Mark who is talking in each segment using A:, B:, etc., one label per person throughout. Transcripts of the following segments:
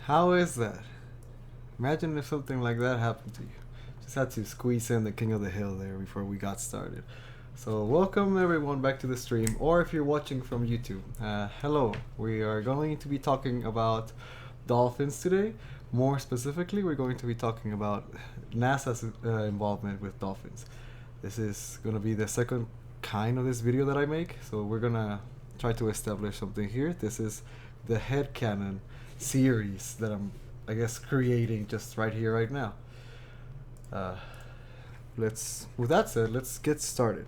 A: How is that? Imagine if something like that happened to you. Just had to squeeze in the King of the Hill there before we got started. So, welcome everyone back to the stream, or if you're watching from YouTube, hello. We are going to be talking about dolphins today. More specifically, we're going to be talking about NASA's involvement with dolphins. This is going to be the second kind of this video that I make, so we're going to try to establish something here. This is the Canon series that I'm, I guess, creating just right here, right now. With that said, let's get started.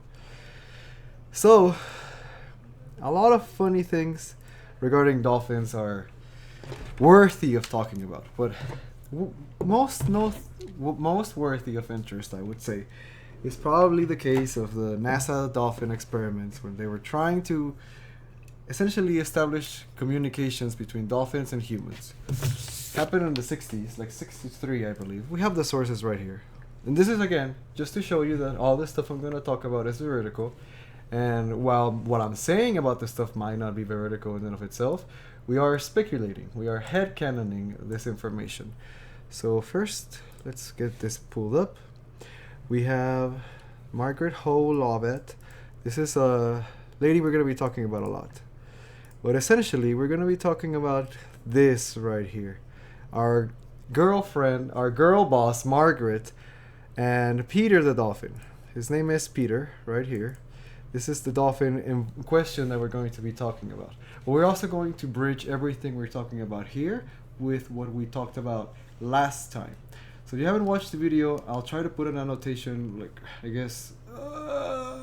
A: So, a lot of funny things regarding dolphins are worthy of talking about, but most worthy of interest, I would say, is probably the case of the NASA dolphin experiments when they were trying to essentially establish communications between dolphins and humans. Happened in the 60s, like 63, I believe. We have the sources right here. And this is, again, just to show you that all this stuff I'm going to talk about is veridical. And while what I'm saying about this stuff might not be veridical in and of itself, we are speculating. We are headcanoning this information. So first, let's get this pulled up. We have Margaret Ho Lovett. This is a lady we're going to be talking about a lot. But essentially, we're going to be talking about this right here. Our girlfriend, our girl boss, Margaret, and Peter the dolphin. His name is Peter, right here. This is the dolphin in question that we're going to be talking about. But we're also going to bridge everything we're talking about here with what we talked about last time. So if you haven't watched the video, I'll try to put an annotation, like, I guess,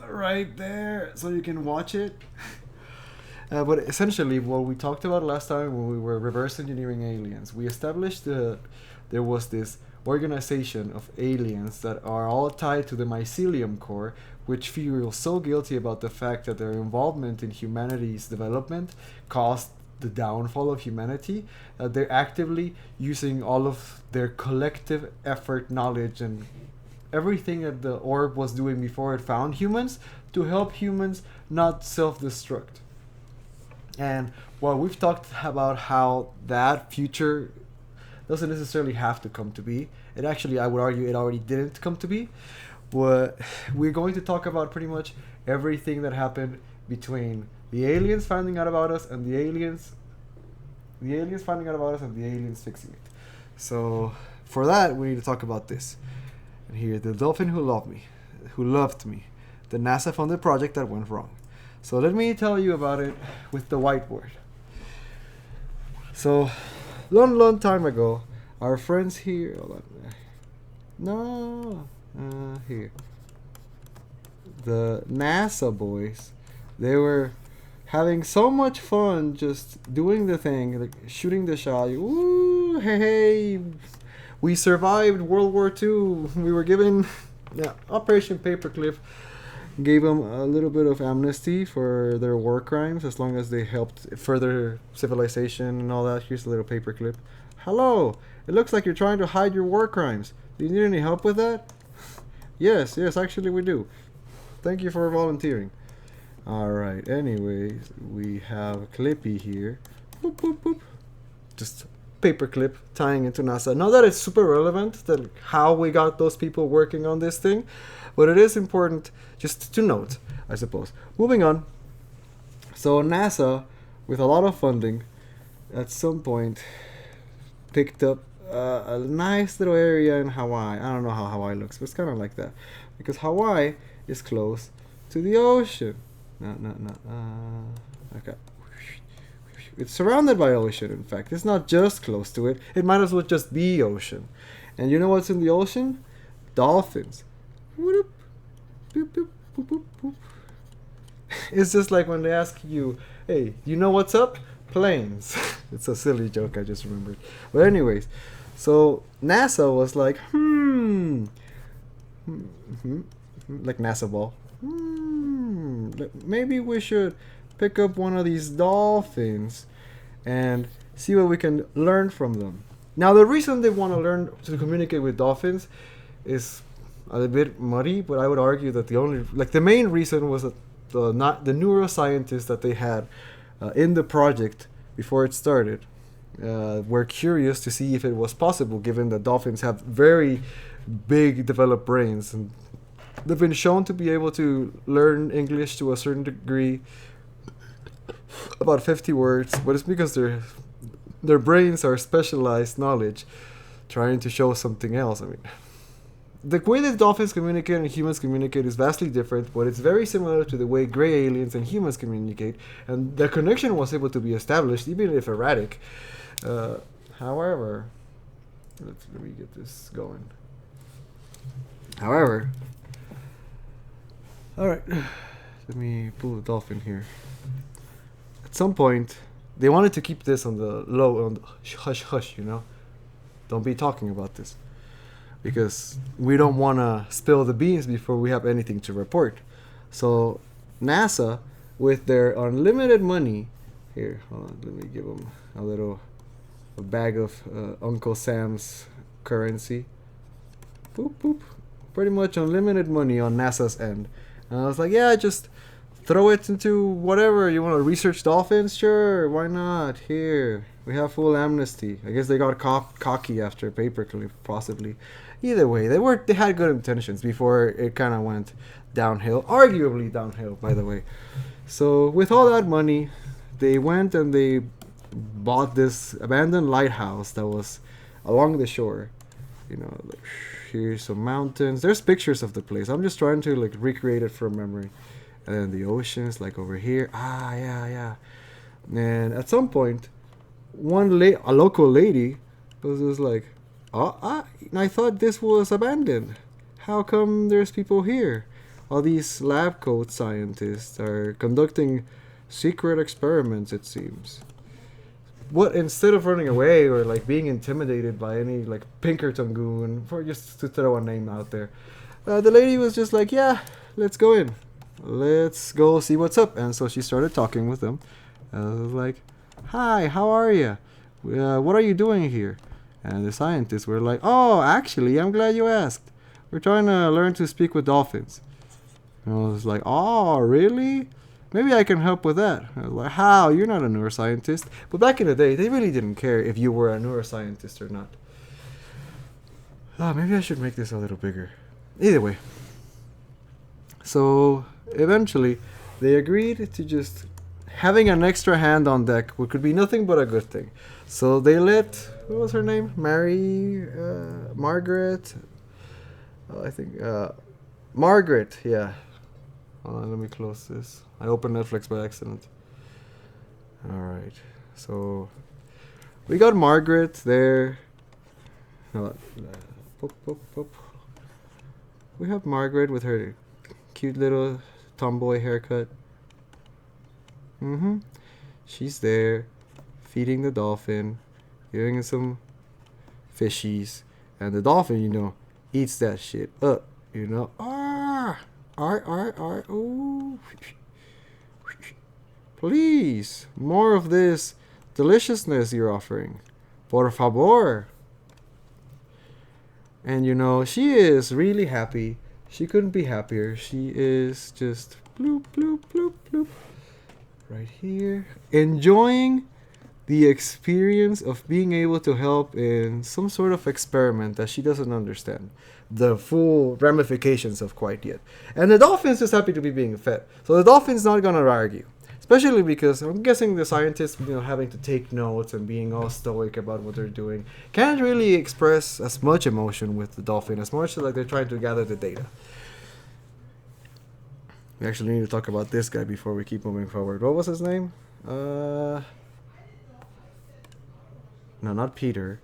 A: right there, so you can watch it. But essentially, what we talked about last time when we were reverse engineering aliens, we established that there was this organization of aliens that are all tied to the mycelium core, which feel so guilty about the fact that their involvement in humanity's development caused the downfall of humanity, that they're actively using all of their collective effort, knowledge, and everything that the orb was doing before it found humans to help humans not self-destruct. And while we've talked about how that future doesn't necessarily have to come to be, it actually, I would argue, it already didn't come to be. What we're going to talk about pretty much everything that happened between the aliens finding out about us and the aliens finding out about us and the aliens fixing it. So for that, we need to talk about this. And here, the dolphin who loved me, the NASA funded project that went wrong. So let me tell you about it with the whiteboard. So, long time ago, our friends here, here, the NASA boys, they were having so much fun just doing the thing, like shooting the shot. Ooh, hey, we survived World War II. We were given, Operation Paperclip gave them a little bit of amnesty for their war crimes as long as they helped further civilization and all that. Here's a little paperclip. Hello, it looks like you're trying to hide your war crimes. Do you need any help with that? Yes, actually we do. Thank you for volunteering. Alright, anyways, we have Clippy here. Boop, boop, boop. Just paperclip tying into NASA. Not that it's super relevant that how we got those people working on this thing, but it is important just to note, I suppose. Moving on. So NASA, with a lot of funding, at some point picked up a nice little area in Hawaii. I don't know how Hawaii looks, but it's kind of like that. Because Hawaii is close to the ocean. Okay. It's surrounded by ocean, in fact. It's not just close to it. It might as well just be ocean. And you know what's in the ocean? Dolphins. Boop, boop, boop, boop, boop. It's just like when they ask you, hey, you know what's up? Planes. It's a silly joke, I just remembered. But anyways, so NASA was like, like NASA ball. Maybe we should pick up one of these dolphins and see what we can learn from them. Now, the reason they want to learn to communicate with dolphins is a bit muddy, but I would argue that the main reason was that the neuroscientists that they had in the project before it started were curious to see if it was possible, given that dolphins have very big developed brains, and they've been shown to be able to learn English to a certain degree, about 50 words, but it's because their brains are specialized knowledge, trying to show something else. I mean, the way that dolphins communicate and humans communicate is vastly different, but it's very similar to the way gray aliens and humans communicate, and the connection was able to be established, even if erratic. However, let me get this going. However, all right, let me pull the dolphin here. At some point, they wanted to keep this on the low, on the hush hush, you know? Don't be talking about this. Because we don't want to spill the beans before we have anything to report. So, NASA, with their unlimited money, here, hold on, let me give them a bag of Uncle Sam's currency. Boop, boop. Pretty much unlimited money on NASA's end. And I was like, yeah, just throw it into whatever. You want to research dolphins? Sure, why not? Here, we have full amnesty. I guess they got cocky after paperclip, possibly. Either way, they had good intentions before it kind of went downhill. Arguably downhill, by the way. So with all that money, they went and they bought this abandoned lighthouse that was along the shore. You know, like, here's some mountains. There's pictures of the place. I'm just trying to like recreate it from memory. And then the oceans, like over here. Ah, yeah. And at some point, a local lady was just like, I thought this was abandoned. How come there's people here? All these lab coat scientists are conducting secret experiments, it seems. What, instead of running away or like being intimidated by any like Pinkerton goon, for just to throw a name out there, the lady was just like, yeah, let's go in. Let's go see what's up. And so she started talking with them. I was like, hi, how are you? What are you doing here? And the scientists were like, oh, actually, I'm glad you asked. We're trying to learn to speak with dolphins. And I was like, oh, really? Maybe I can help with that. I was like, how? You're not a neuroscientist. But back in the day, they really didn't care if you were a neuroscientist or not. Maybe I should make this a little bigger. Either way. So, eventually, they agreed to just having an extra hand on deck, which could be nothing but a good thing. So they let, what was her name? Margaret? I think, Margaret, yeah. Hold on, let me close this. I opened Netflix by accident. Alright, so we got Margaret there. We have Margaret with her cute little tomboy haircut. She's there, feeding the dolphin, giving it some fishies, and the dolphin, you know, eats that shit up, you know. Ooh. Please, more of this deliciousness you're offering. Por favor. And you know, she is really happy. She couldn't be happier. She is just bloop, bloop, bloop, bloop. Right here. Enjoying the experience of being able to help in some sort of experiment that she doesn't understand the full ramifications of quite yet. And the dolphin's just happy to be being fed. So the dolphin's not gonna argue. Especially because I'm guessing the scientists, you know, having to take notes and being all stoic about what they're doing, can't really express as much emotion with the dolphin as much as like they're trying to gather the data. We actually need to talk about this guy before we keep moving forward. What was his name? No, not Peter.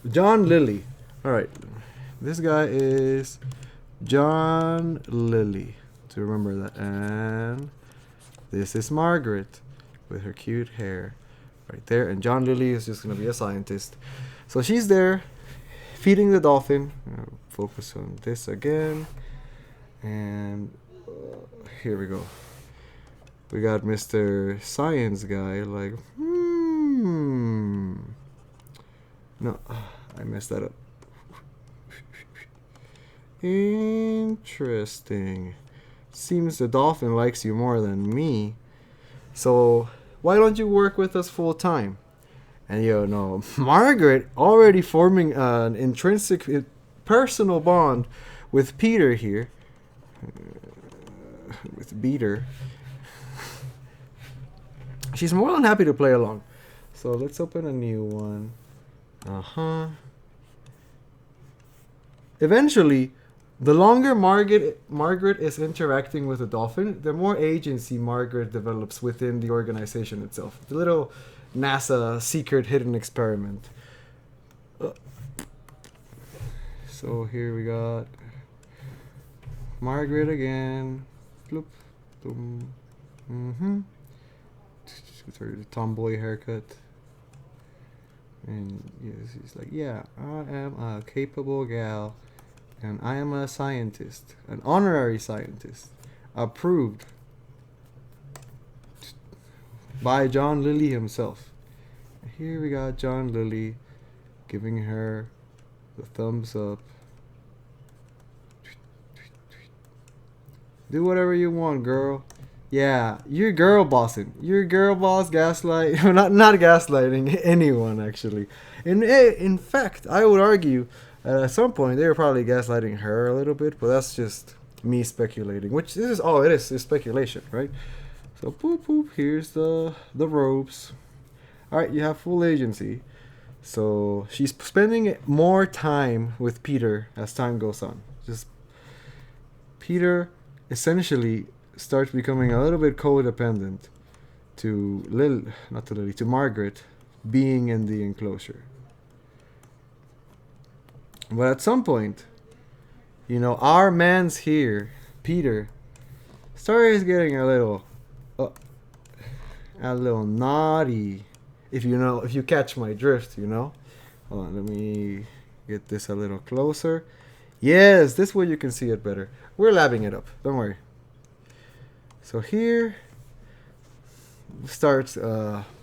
A: John Lilly. Alright. This guy is John Lilly. To remember that. And this is Margaret with her cute hair. Right there. And John Lilly is just going to be a scientist. So she's there feeding the dolphin. Focus on this again. And here we go. We got Mr. Science guy like, No, I messed that up. Interesting. Seems the dolphin likes you more than me. So, why don't you work with us full time? And no, Margaret already forming an intrinsic personal bond with Peter here, with Beater. She's more than happy to play along. So let's open a new one. Eventually, the longer Margaret is interacting with the dolphin, the more agency Margaret develops within the organization itself. The little NASA secret hidden experiment. So here we got Margaret again. Bloop. Boom. With her tomboy haircut. And yes, he's like, yeah, I am a capable gal. And I am a scientist. An honorary scientist. Approved. By John Lilly himself. Here we got John Lilly giving her the thumbs up. Do whatever you want, girl. Yeah, you're girl bossing. You're girl boss gaslight. not gaslighting anyone, actually. In fact, I would argue at some point they were probably gaslighting her a little bit, but that's just me speculating. Which this is all it is. It's speculation, right? So boop boop. Here's the ropes. All right, you have full agency. So she's spending more time with Peter as time goes on. Just Peter essentially starts becoming a little bit codependent to Margaret being in the enclosure. But at some point, our man's here, Peter, starts getting a little naughty. If you catch my drift, Hold on, let me get this a little closer. Yes, this way you can see it better. We're labbing it up. Don't worry. So here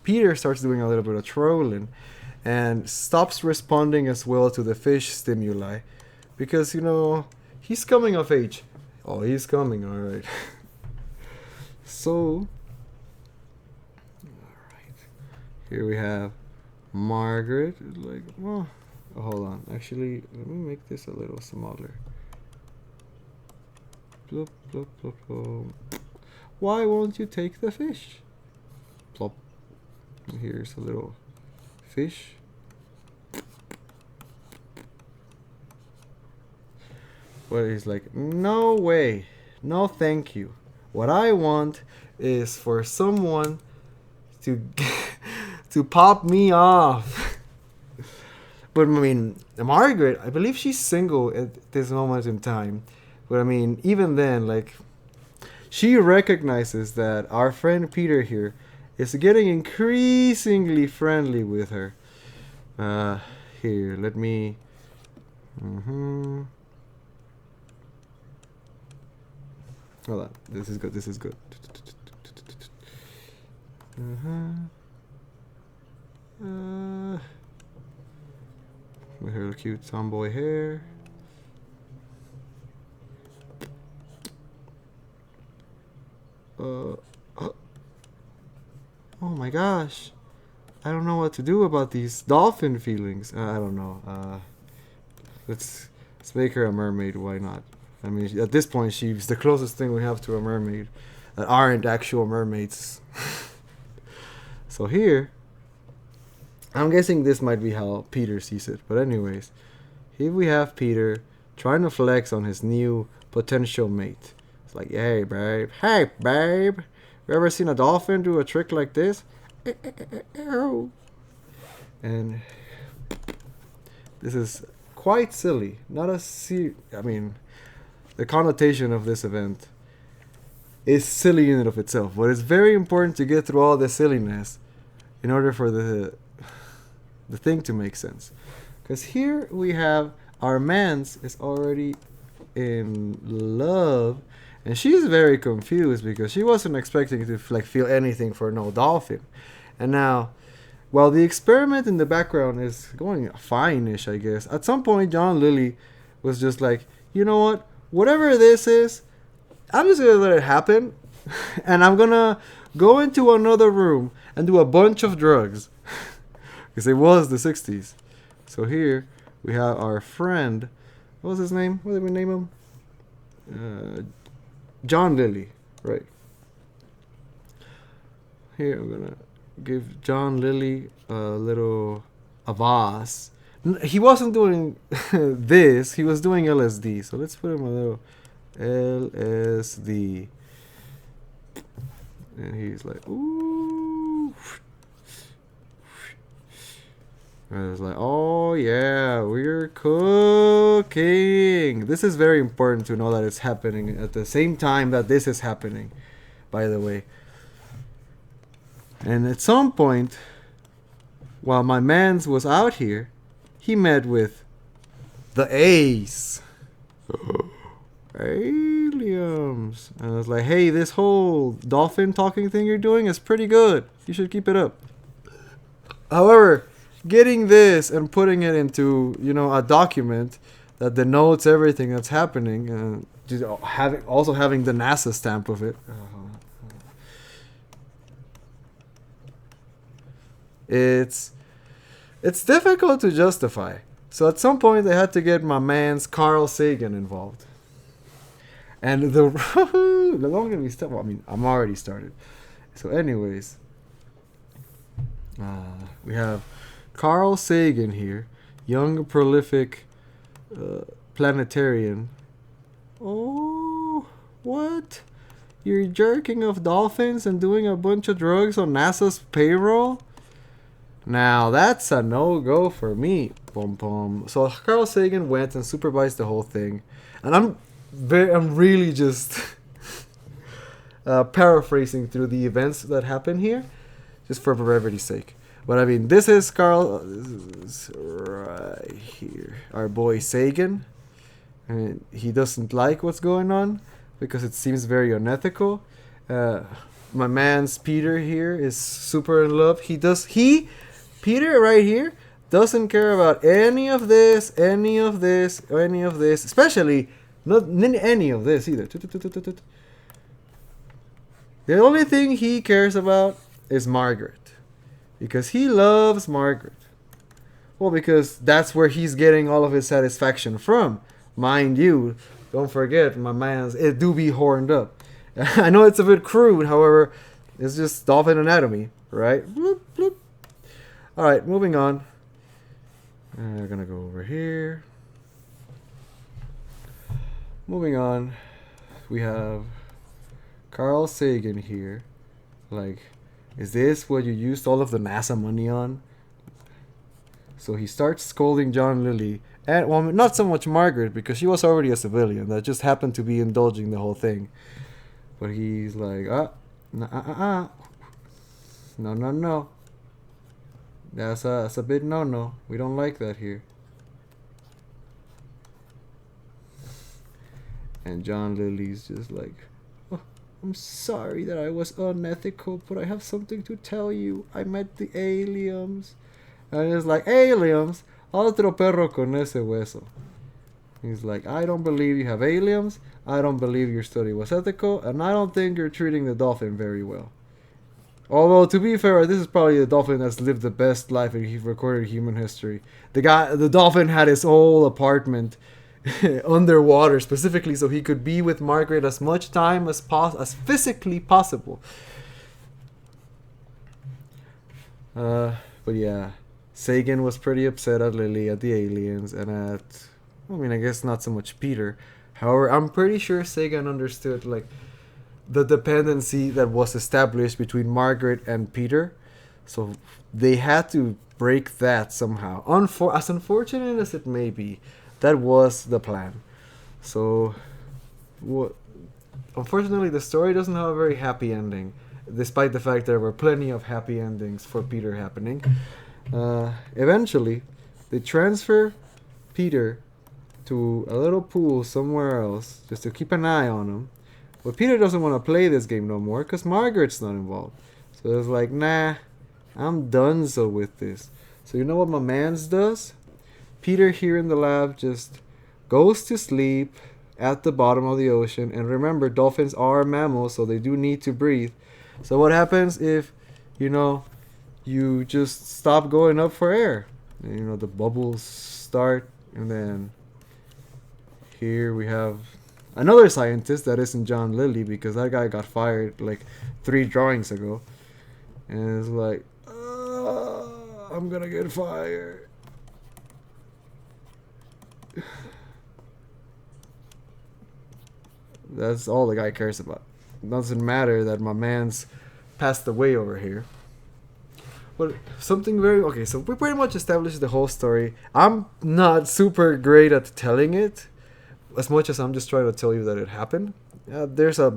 A: Peter starts doing a little bit of trolling and stops responding as well to the fish stimuli because, he's coming of age. Oh, he's coming, all right. So, all right. Here we have Margaret. Hold on. Actually, let me make this a little smaller. Plop, plop, plop, plop. Why won't you take the fish? Plop. Here's a little fish. But he's like, no way. No thank you. What I want is for someone to to pop me off. But I mean, Margaret, I believe she's single at this moment in time. But I mean, even then, she recognizes that our friend Peter here is getting increasingly friendly with her. Here, let me... Hold on, this is good. With her cute tomboy hair. Oh my gosh. I don't know what to do about these dolphin feelings. I don't know. Let's make her a mermaid. Why not? I mean, at this point, she's the closest thing we have to a mermaid that aren't actual mermaids. So here, I'm guessing this might be how Peter sees it. But anyways, here we have Peter trying to flex on his new potential mate. It's like, hey, babe. Hey, babe. You ever seen a dolphin do a trick like this? And this is quite silly. I mean, the connotation of this event is silly in and of itself. But it's very important to get through all the silliness in order for the thing to make sense. Because here we have our man's is already in love. And she's very confused because she wasn't expecting to feel anything for no dolphin. And now, while the experiment in the background is going fine-ish, I guess, at some point John Lilly was just like, you know what? Whatever this is, I'm just going to let it happen. And I'm going to go into another room and do a bunch of drugs. because it was the 60s. So here we have our friend. What was his name? What did we name him? John Lilly, right? Here I'm gonna give John Lilly a little avaz. He wasn't doing this. He was doing LSD. So let's put him a little LSD. And he's like, ooh. And it's like, oh yeah, we're cooking. This is very important to know that it's happening at the same time that this is happening, by the way. And at some point, while my mans was out here, he met with the Ace. Aliens. And I was like, hey, this whole dolphin talking thing you're doing is pretty good. You should keep it up. However, getting this and putting it into, a document that denotes everything that's happening, having the NASA stamp of it. It's difficult to justify. So at some point they had to get my man's Carl Sagan involved. And the longer we start, I'm already started. So anyways, we have Carl Sagan here, young prolific planetarian. Oh, what? You're jerking off dolphins and doing a bunch of drugs on NASA's payroll? Now that's a no-go for me. Pom pom. So Carl Sagan went and supervised the whole thing, and I'm really just paraphrasing through the events that happened here, just for brevity's sake. But this is Carl. This is right here. Our boy Sagan, and he doesn't like what's going on because it seems very unethical. My man's Peter here is super in love. Peter right here doesn't care about any of this, especially not any of this either. The only thing he cares about is Margaret, because he loves Margaret. Well, because that's where he's getting all of his satisfaction from. Mind you, don't forget, my man's, it do be horned up. I know it's a bit crude, however, it's just dolphin anatomy, right? Bloop, bloop. Alright, moving on. We're gonna go over here. Moving on, we have Carl Sagan here. Like, is this what you used all of the NASA money on? So he starts scolding John Lilly, and well, not so much Margaret, because she was already a civilian that just happened to be indulging the whole thing. But he's like, no. That's a bit no. We don't like that here. And John Lilly's just like, oh, I'm sorry that I was unethical, but I have something to tell you. I met the aliens. And it's like, aliens? Otro perro con ese hueso. He's like, I don't believe you have aliens. I don't believe your study was ethical. And I don't think you're treating the dolphin very well. Although, to be fair, this is probably the dolphin that's lived the best life in recorded human history. The dolphin had his whole apartment underwater, specifically so he could be with Margaret as much time as physically possible. But yeah, Sagan was pretty upset at Lilly, at the aliens, and I guess not so much Peter. However, I'm pretty sure Sagan understood, like, the dependency that was established between Margaret and Peter. So they had to break that somehow. As unfortunate as it may be, that was the plan. So, unfortunately, the story doesn't have a very happy ending, despite the fact there were plenty of happy endings for Peter happening. Eventually, they transfer Peter to a little pool somewhere else, just to keep an eye on him. But Peter doesn't want to play this game no more because Margaret's not involved. So it's like, nah, I'm done so with this. So you know what my mans does? Peter here in the lab just goes to sleep at the bottom of the ocean. And remember, dolphins are mammals, so they do need to breathe. So what happens if, you just stop going up for air. And, you know, the bubbles start, and then here we have another scientist that isn't John Lilly, because that guy got fired like 3 drawings ago. And it's like, I'm gonna get fired. That's all the guy cares about. It doesn't matter that my man's passed away over here. But something very... Okay, so we pretty much established the whole story. I'm not super great at telling it, as much as I'm just trying to tell you that it happened. There's a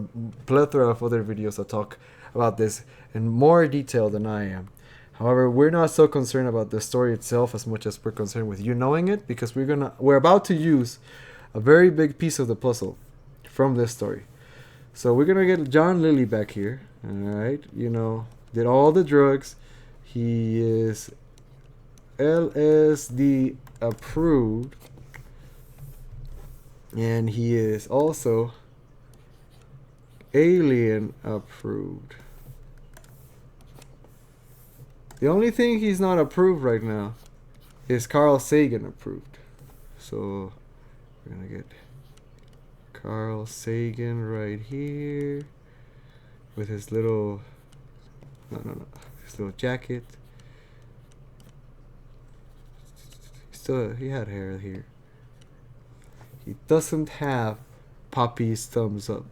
A: plethora of other videos that talk about this in more detail than I am. However, we're not so concerned about the story itself as much as we're concerned with you knowing it, because we're about to use a very big piece of the puzzle from this story. So we're gonna get John Lilly back here. Alright, you know, did all the drugs. He is LSD approved, and he is also alien approved. The only thing he's not approved right now is Carl Sagan approved. So we're gonna get Carl Sagan right here with his little his little jacket. He had hair here. He doesn't have Poppy's thumbs up.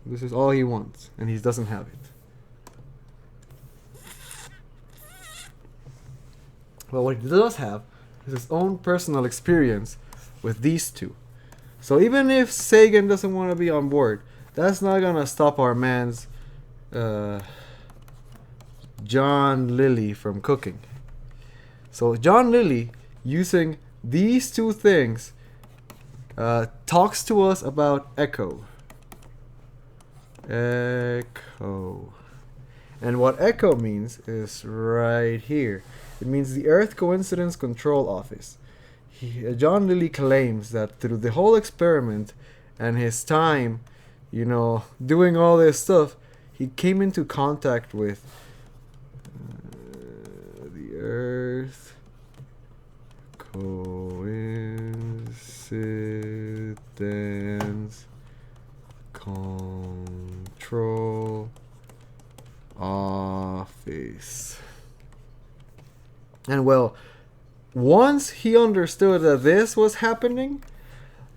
A: This is all he wants, and he doesn't have it. Well, what he does have is his own personal experience with these two. So even if Sagan doesn't want to be on board, that's not gonna stop our man's John Lilly from cooking. So John Lilly, using these two things, talks to us about ECCO. ECCO. And what ECCO means is right here. It means the Earth Coincidence Control Office. John Lilly claims that through the whole experiment and his time, you know, doing all this stuff, he came into contact with the Earth Coincidence Control Office. And well, once he understood that this was happening,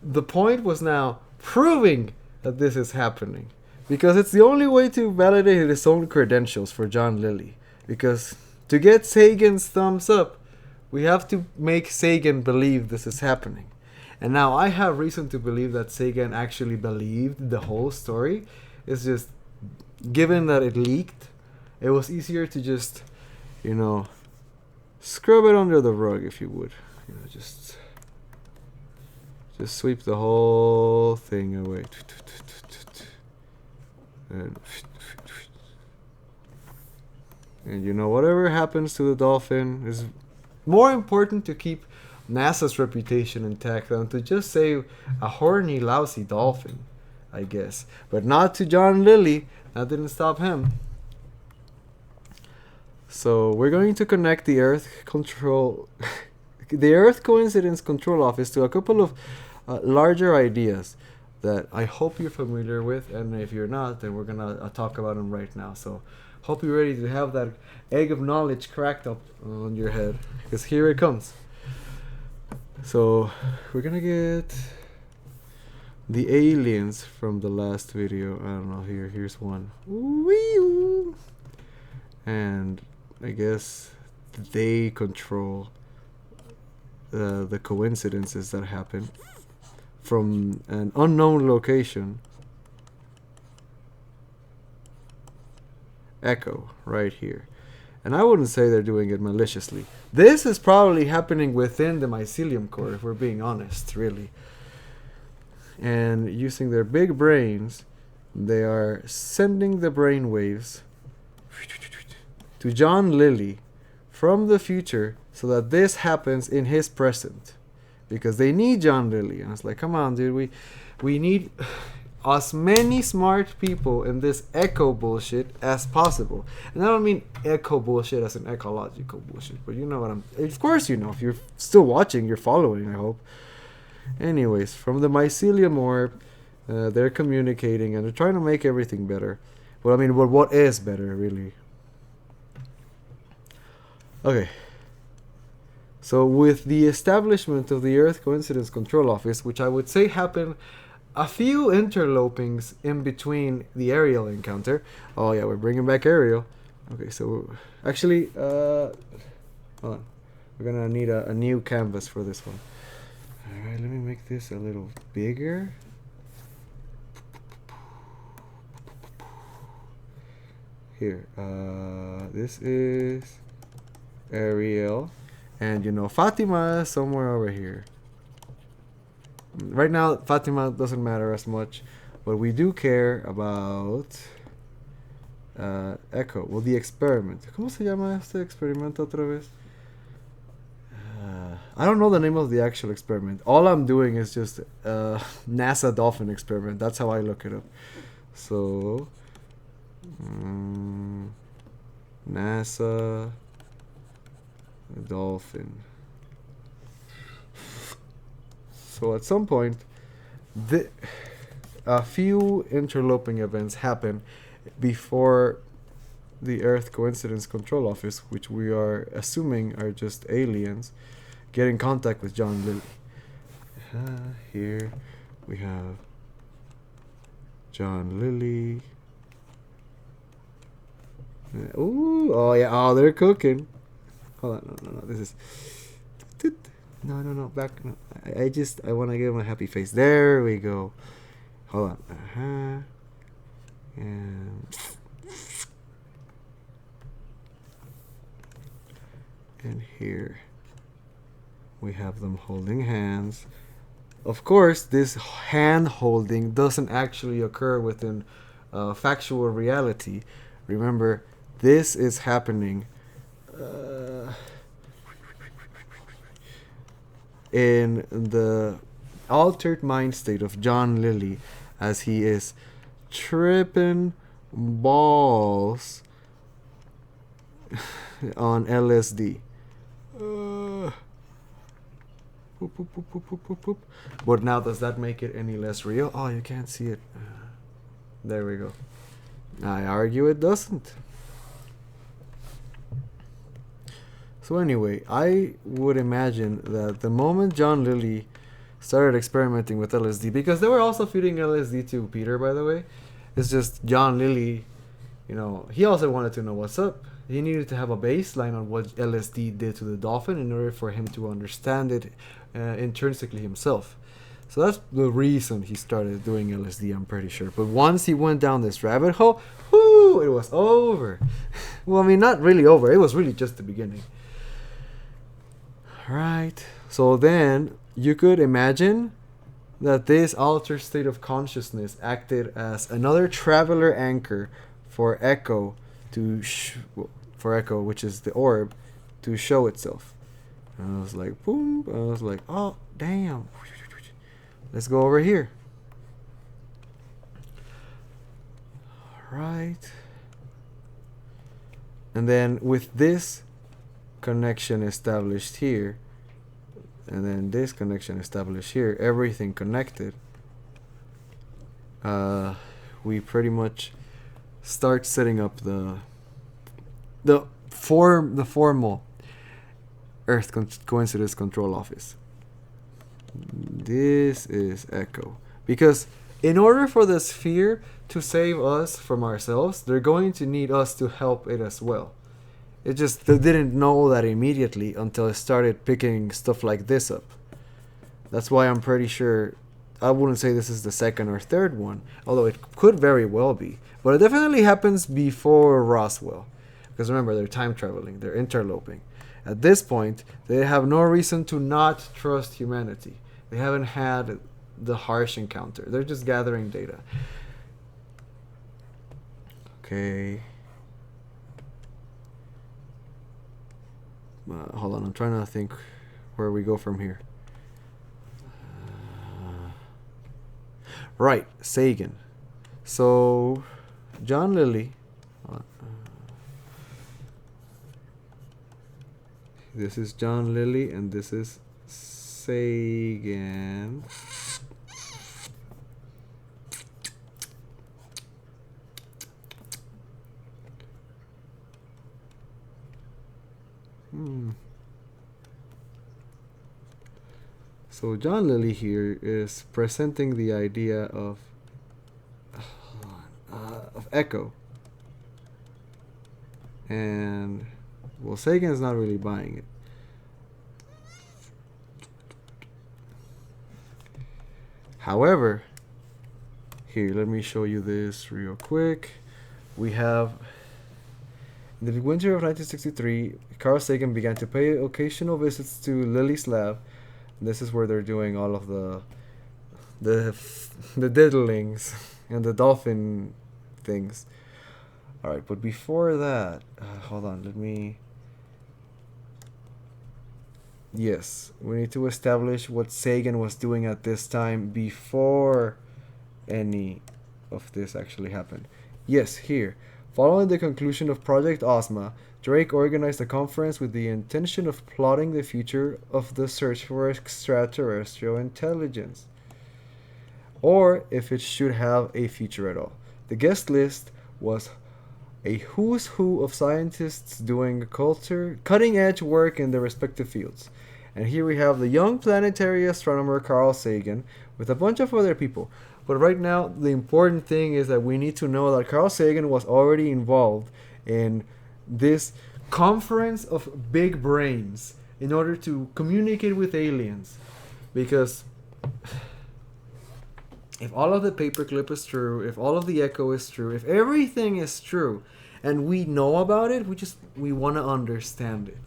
A: the point was now proving that this is happening. Because it's the only way to validate his own credentials for John Lilly. Because to get Sagan's thumbs up, we have to make Sagan believe this is happening. And now I have reason to believe that Sagan actually believed the whole story. It's just, given that it leaked, it was easier to just, you know, scrub it under the rug, if you would. You know, just sweep the whole thing away. And you know, whatever happens to the dolphin is more important to keep NASA's reputation intact than to just say a horny, lousy dolphin, I guess. But not to John Lilly. That didn't stop him. So we're going to connect the Earth Coincidence Control Office to a couple of larger ideas that I hope you're familiar with, and if you're not, then we're gonna talk about them right now. So hope you're ready to have that egg of knowledge cracked up on your head, because here it comes. So we're gonna get the aliens from the last video. I don't know, here's one. Wee-oo. And I guess they control the coincidences that happen from an unknown location. ECCO, right here. And I wouldn't say they're doing it maliciously. This is probably happening within the mycelium core, if we're being honest, really. And using their big brains, they are sending the brain waves to John Lilly from the future so that this happens in his present. Because they need John Lilly. And it's like, come on, dude, we need... as many smart people in this eco bullshit as possible. And I don't mean eco bullshit as an ecological bullshit, but you know what I'm... Of course you know. If you're still watching, you're following, I hope. Anyways, from the mycelium orb, they're communicating and they're trying to make everything better. Well, I mean, what is better, really? Okay. So with the establishment of the Earth Coincidence Control Office, which I would say happened a few interlopings in between the Ariel encounter. Oh yeah, we're bringing back Ariel. Okay, so actually, hold on. We're gonna need a new canvas for this one. Alright, let me make this a little bigger. Here, this is Ariel. And you know, Fatima is somewhere over here. Right now, Fatima doesn't matter as much, but we do care about ECCO. Well, the experiment. ¿Cómo se llama este experimento otra vez? I don't know the name of the actual experiment. All I'm doing is just NASA dolphin experiment. That's how I look it up. So, NASA dolphin. So at some point, a few interloping events happen before the Earth Coincidence Control Office, which we are assuming are just aliens, get in contact with John Lilly. Here we have John Lilly. Ooh, oh yeah, oh, they're cooking. Hold on, no, this is... No, back. No. I want to give him a happy face. There we go. Hold on. And here we have them holding hands. Of course, this hand holding doesn't actually occur within factual reality. Remember, this is happening in the altered mind state of John Lilly as he is tripping balls on LSD. But now, does that make it any less real? Oh, you can't see it. There we go. I argue it doesn't. So anyway, I would imagine that the moment John Lilly started experimenting with LSD, because they were also feeding LSD to Peter, by the way. It's just John Lilly, you know, he also wanted to know what's up. He needed to have a baseline on what LSD did to the dolphin in order for him to understand it intrinsically himself. So that's the reason he started doing LSD, I'm pretty sure. But once he went down this rabbit hole, whoo, it was over. Well, I mean, not really over. It was really just the beginning. Right. So then you could imagine that this altered state of consciousness acted as another traveler anchor for ECCO for ECCO, which is the orb, to show itself. And I was like, boom. I was like, oh, damn. Let's go over here. Right. And then with this connection established here, and then this connection established here, everything connected, we pretty much start setting up the formal Earth Coincidence Control Office. This is ECCO, because in order for the sphere to save us from ourselves, they're going to need us to help it as well. It just, they didn't know that immediately until it started picking stuff like this up. That's why I'm pretty sure, I wouldn't say this is the second or third one, although it could very well be. But it definitely happens before Roswell. Because remember, they're time traveling, they're interloping. At this point, they have no reason to not trust humanity. They haven't had the harsh encounter. They're just gathering data. Okay. Hold on, I'm trying to think where we go from here. Right, Sagan. So, John Lilly. This is John Lilly, and this is Sagan. So John Lilly here is presenting the idea of ECCO, and well, Sagan's not really buying it. However, here, let me show you this real quick. We have, in the winter of 1963, Carl Sagan began to pay occasional visits to Lilly's lab. This is where they're doing all of the diddlings and the dolphin things. All right, but before that, hold on, let me. Yes, we need to establish what Sagan was doing at this time before any of this actually happened. Yes, here. Following the conclusion of Project Ozma, Drake organized a conference with the intention of plotting the future of the search for extraterrestrial intelligence, or if it should have a future at all. The guest list was a who's who of scientists doing cutting-edge work in their respective fields. And here we have the young planetary astronomer Carl Sagan with a bunch of other people. But right now, the important thing is that we need to know that Carl Sagan was already involved in this conference of big brains in order to communicate with aliens. Because if all of the paperclip is true, if all of the ECCO is true, if everything is true, and we know about it, we want to understand it.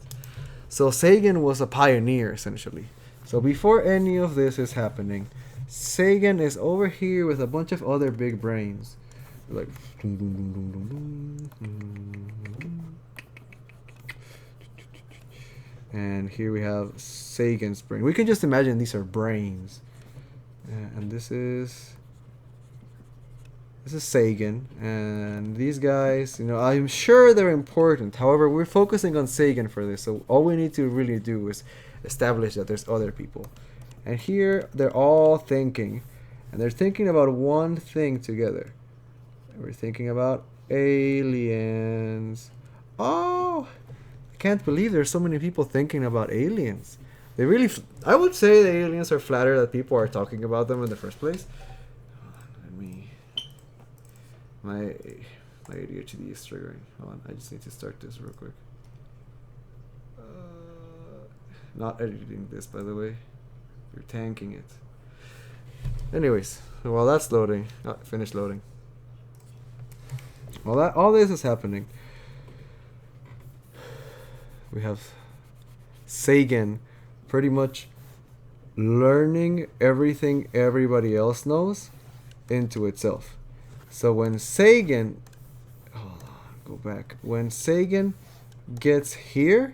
A: So Sagan was a pioneer, essentially. So before any of this is happening, Sagan is over here with a bunch of other big brains. Like, and here we have Sagan's brain. We can just imagine these are brains. And this is Sagan, and these guys, I'm sure they're important. However, we're focusing on Sagan for this, so all we need to really do is establish that there's other people. And here, they're all thinking, and they're thinking about one thing together. We're thinking about aliens. Oh, I can't believe there's so many people thinking about aliens. They really, I would say the aliens are flattered that people are talking about them in the first place. My ADHD is triggering. Hold on, I just need to start this real quick. Not editing this, by the way. You're tanking it. Anyways, while that's loading, finished loading. While all this is happening, we have Sagan pretty much learning everything everybody else knows into itself. So when Sagan, hold on, go back. When Sagan gets here,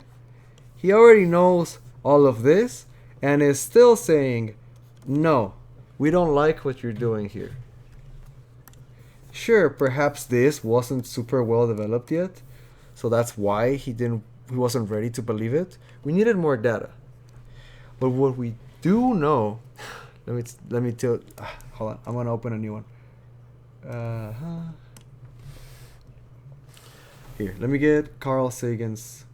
A: he already knows all of this and is still saying, no, we don't like what you're doing here. Sure, perhaps this wasn't super well developed yet, so that's why he wasn't ready to believe it. We needed more data. But what we do know, let me tell. Hold on, I'm gonna open a new one. Here, let me get Carl Sagan's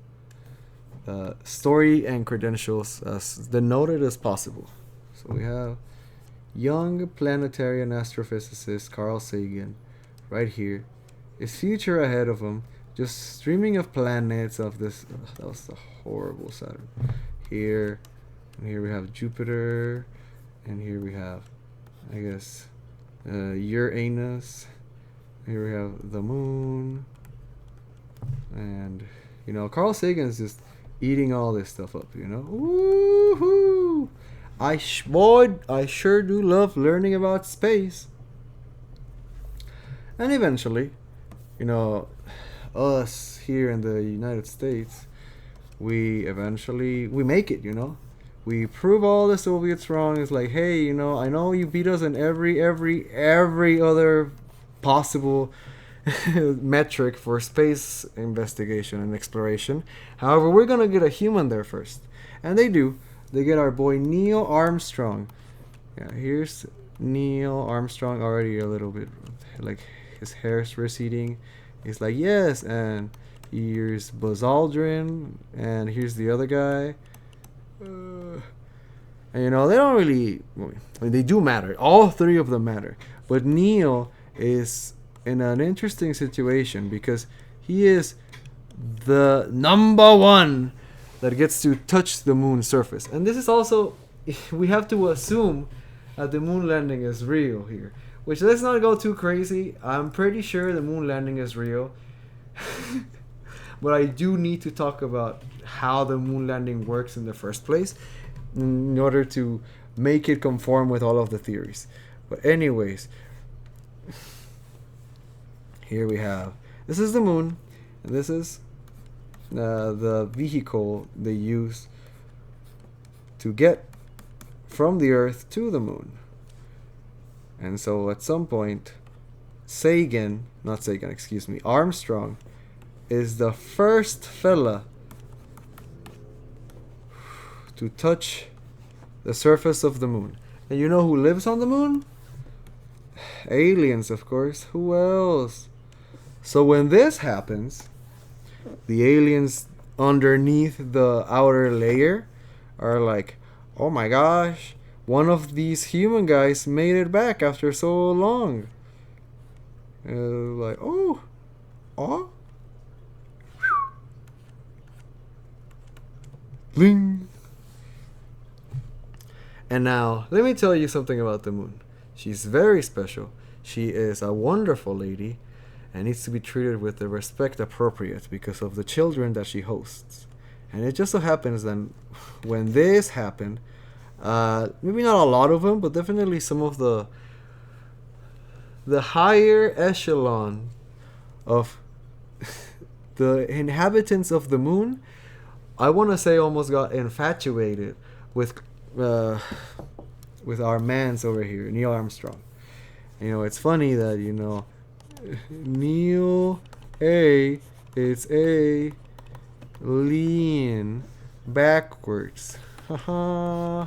A: story and credentials as denoted as possible. So we have young planetary and astrophysicist Carl Sagan right here. His future ahead of him, just streaming of planets of this. That was a horrible Saturn. Here, and here we have Jupiter, and here we have, I guess, Uranus. Here we have the moon, and Carl Sagan's just eating all this stuff up. Woohoo! I sure do love learning about space. And eventually, us here in the United States, we make it. We prove all the Soviets wrong. It's like, hey, you know, I know you beat us in every other possible metric for space investigation and exploration. However, we're gonna get a human there first, and they do. They get our boy Neil Armstrong. Yeah, here's Neil Armstrong, already a little bit like his hair's receding. He's like, yes, and here's Buzz Aldrin, and here's the other guy. And you know, they don't really, I mean, they do matter. All three of them matter. But Neil is in an interesting situation because he is the number one that gets to touch the moon's surface. And this is also, we have to assume that the moon landing is real here. Which, let's not go too crazy. I'm pretty sure the moon landing is real. But I do need to talk about how the moon landing works in the first place in order to make it conform with all of the theories. But anyways, here we have, this is the moon, and this is the vehicle they use to get from the Earth to the moon. And so at some point, Armstrong is the first fella to touch the surface of the moon. And you know who lives on the moon? Aliens, of course. Who else? So when this happens, the aliens underneath the outer layer are like, oh my gosh, one of these human guys made it back after so long. Like, oh. Bling. And now, let me tell you something about the moon. She's very special. She is a wonderful lady and needs to be treated with the respect appropriate because of the children that she hosts. And it just so happens that when this happened, maybe not a lot of them, but definitely some of the higher echelon of the inhabitants of the moon, I want to say almost got infatuated with our mans over here, Neil Armstrong. You know, it's funny that, you know, Neil A, it's A, lean backwards. Haha.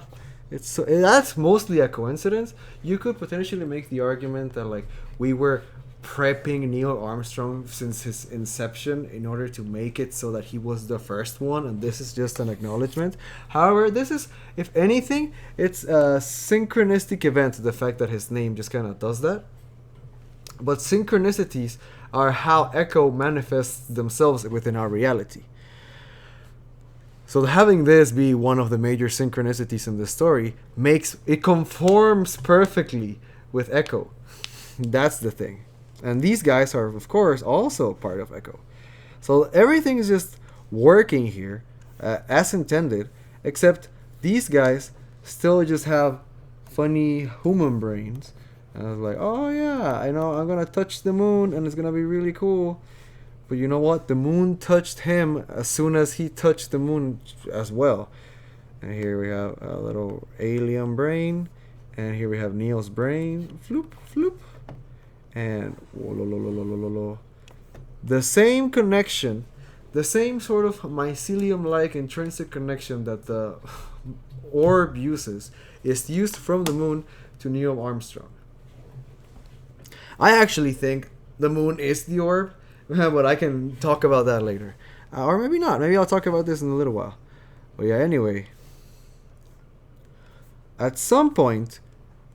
A: It's so, that's mostly a coincidence. You could potentially make the argument that, like, we were prepping Neil Armstrong since his inception in order to make it so that he was the first one, and this is just an acknowledgement. However, this is, if anything, it's a synchronistic event, the fact that his name just kind of does that. But synchronicities are how ECCO manifests themselves within our reality. So having this be one of the major synchronicities in the story makes it conforms perfectly with ECCO. That's the thing. And these guys are, of course, also part of ECCO. So everything is just working here as intended, except these guys still just have funny human brains. And I was like, oh yeah, I know, I'm going to touch the moon and it's going to be really cool. But you know what? The moon touched him as soon as he touched the moon as well. And here we have a little alien brain. And here we have Neil's brain. Floop, floop. And the same connection, the same sort of mycelium-like intrinsic connection that the orb uses is used from the moon to Neil Armstrong. I actually think the moon is the orb, but I can talk about that later. Or maybe not. Maybe I'll talk about this in a little while. But yeah, anyway. At some point,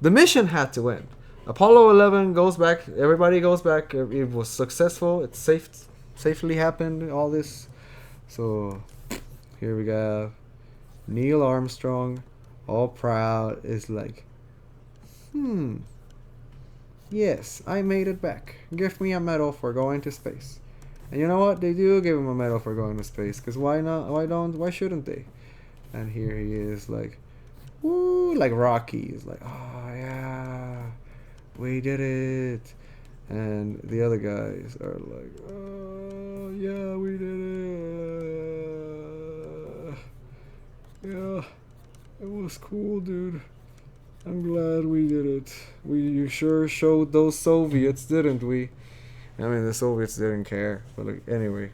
A: the mission had to end. Apollo 11 goes back. Everybody goes back. It was successful. It safely happened. All this. So here we go. Neil Armstrong, all proud, is like, yes, I made it back. Give me a medal for going to space. And you know what? They do give him a medal for going to space. Because why not? Why shouldn't they? And here he is like, woo, like Rocky. He's like, oh yeah, we did it. And the other guys are like, oh yeah, we did it. Yeah. It was cool, dude. I'm glad we did it. We sure showed those Soviets, didn't we? I mean, the Soviets didn't care, but like, anyway,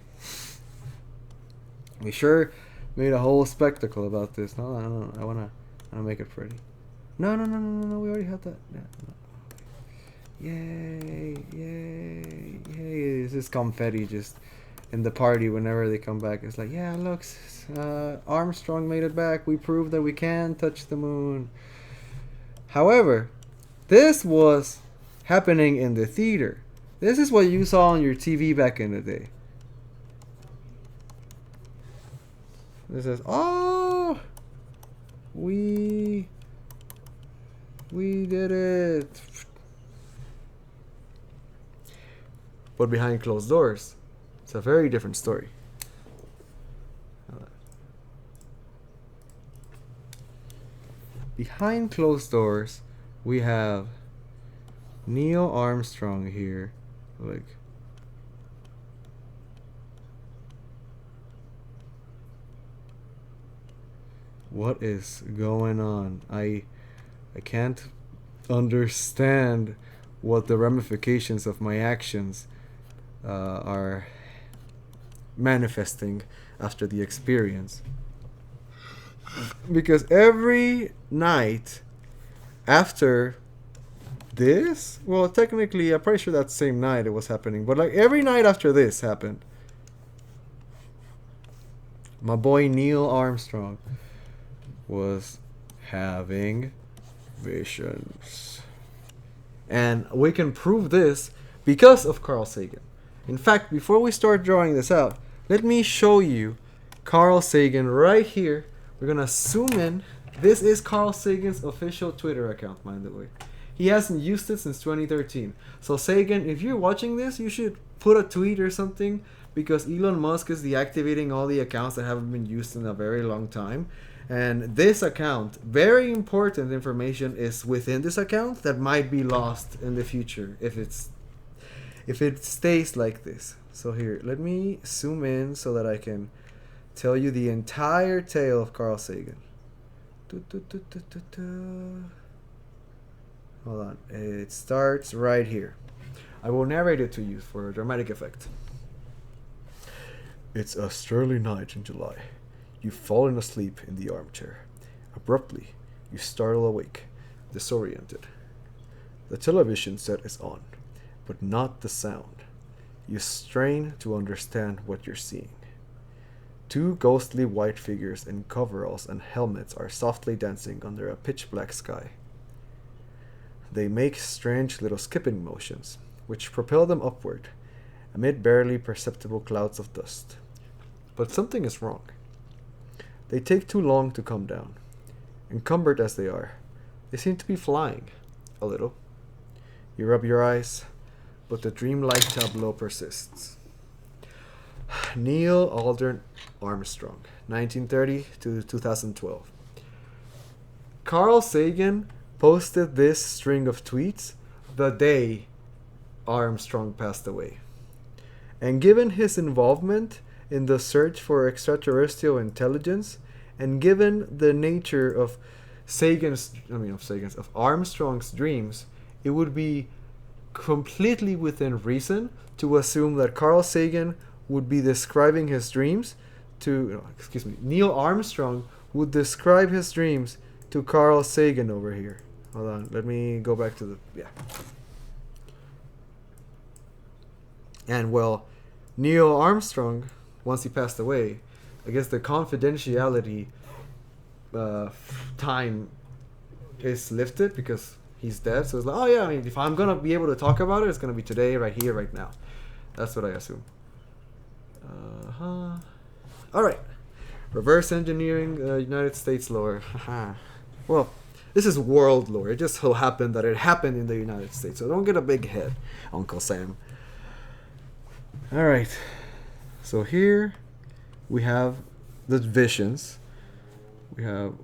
A: we sure made a whole spectacle about this. No, I wanna make it pretty. No. We already had that. Yeah, no. Yay! This is confetti just in the party whenever they come back. It's like, yeah, look, Armstrong made it back. We proved that we can touch the moon. However, this was happening in the theater. This is what you saw on your TV back in the day. This is, oh, we did it. But behind closed doors, it's a very different story. Behind closed doors, we have Neil Armstrong here, like, what is going on? I can't understand what the ramifications of my actions are manifesting after the experience. Because every night after this, well, technically, I'm pretty sure that same night it was happening, but like every night after this happened, my boy Neil Armstrong was having visions. And we can prove this because of Carl Sagan. In fact, before we start drawing this out, let me show you Carl Sagan right here. We're gonna zoom in. This is Carl Sagan's official Twitter account, by the way. He hasn't used it since 2013. So Sagan, if you're watching this, you should put a tweet or something, because Elon Musk is deactivating all the accounts that haven't been used in a very long time. And this account, very important information is within this account that might be lost in the future if it stays like this. So here, let me zoom in so that I can tell you the entire tale of Carl Sagan. Hold on, it starts right here. I will narrate it to you for a dramatic effect. It's a sterly night in July. You've fallen asleep in the armchair. Abruptly, you startle awake, disoriented. The television set is on, but not the sound. You strain to understand what you're seeing. Two ghostly white figures in coveralls and helmets are softly dancing under a pitch-black sky. They make strange little skipping motions, which propel them upward, amid barely perceptible clouds of dust. But something is wrong. They take too long to come down. Encumbered as they are, they seem to be flying, a little. You rub your eyes, but the dreamlike tableau persists. Neil Aldrin Armstrong, 1930 to 2012. Carl Sagan posted this string of tweets the day Armstrong passed away. And given his involvement in the search for extraterrestrial intelligence, and given the nature of Armstrong's dreams, it would be completely within reason to assume that Carl Sagan would be describing his dreams Neil Armstrong would describe his dreams to Carl Sagan over here. Hold on, let me go back to And well, Neil Armstrong, once he passed away, I guess the confidentiality time is lifted because he's dead. So it's like, oh yeah, I mean, if I'm gonna be able to talk about it, it's gonna be today, right here, right now. That's what I assume. All right, reverse engineering United States lore. Well, this is world lore. It just so happened that it happened in the United States. So don't get a big head, Uncle Sam. All right. So here we have the visions. We have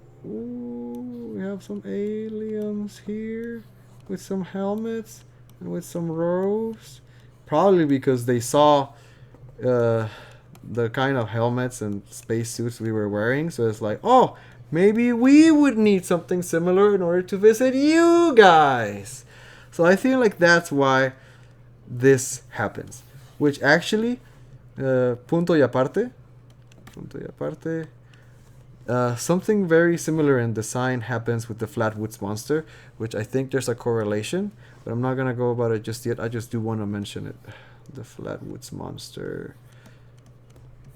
A: some aliens here with some helmets and with some robes. Probably because they saw the kind of helmets and spacesuits we were wearing. So it's like, oh, maybe we would need something similar in order to visit you guys. So I feel like that's why this happens. Which actually, punto y aparte, something very similar in design happens with the Flatwoods monster, which I think there's a correlation, but I'm not gonna go about it just yet. I just do want to mention it. The Flatwoods monster.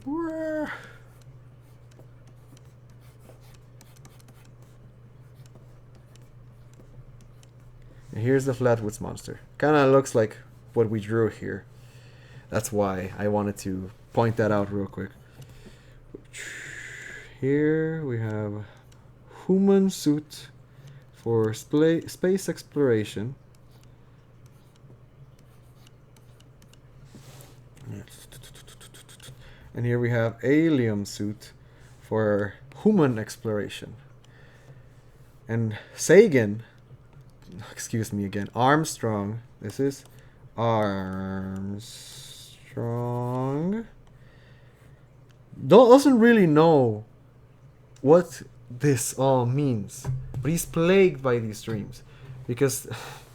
A: And here's the Flatwoods monster. Kind of looks like what we drew here. That's why I wanted to point that out real quick. Here we have human suit for space exploration. And here we have alien suit for human exploration. And Sagan, excuse me again, Armstrong, this is Armstrong, doesn't really know what this all means, but he's plagued by these dreams because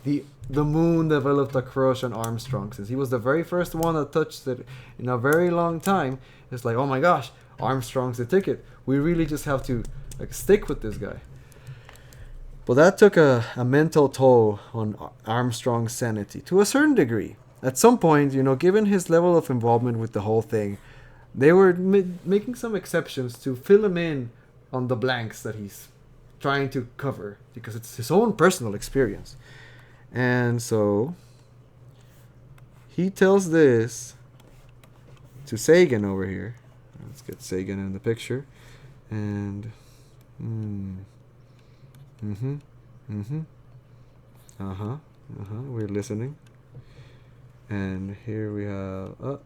A: the moon developed a crush on Armstrong since he was the very first one that touched it in a very long time. It's like, oh my gosh, Armstrong's the ticket. We really just have to like stick with this guy. But that took a mental toll on Armstrong's sanity to a certain degree. At some point, you know, given his level of involvement with the whole thing, they were making some exceptions to fill him in on the blanks that he's trying to cover because it's his own personal experience. And so he tells this to Sagan over here. Let's get Sagan in the picture. And we're listening. And here we have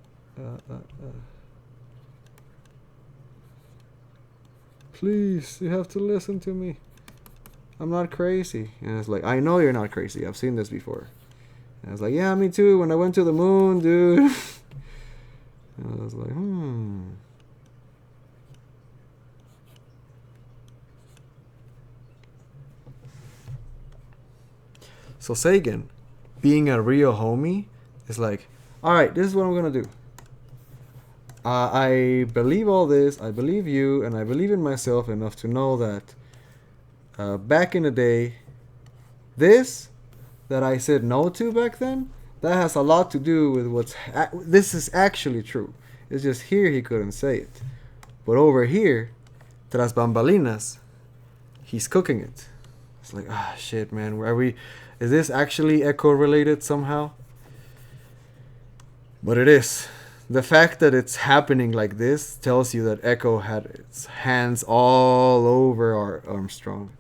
A: please, you have to listen to me. I'm not crazy. And it's like, I know you're not crazy. I've seen this before. And I was like, yeah, me too. When I went to the moon, dude. And I was like, So Sagan, being a real homie, is like, alright, this is what I'm going to do. I believe all this, I believe you, and I believe in myself enough to know that back in the day, this that I said no to back then, that has a lot to do with this is actually true. It's just here he couldn't say it. But over here, tras bambalinas, he's cooking it. It's like, shit, man, is this actually ECCO related somehow? But it is. The fact that it's happening like this tells you that ECCO had its hands all over Armstrong.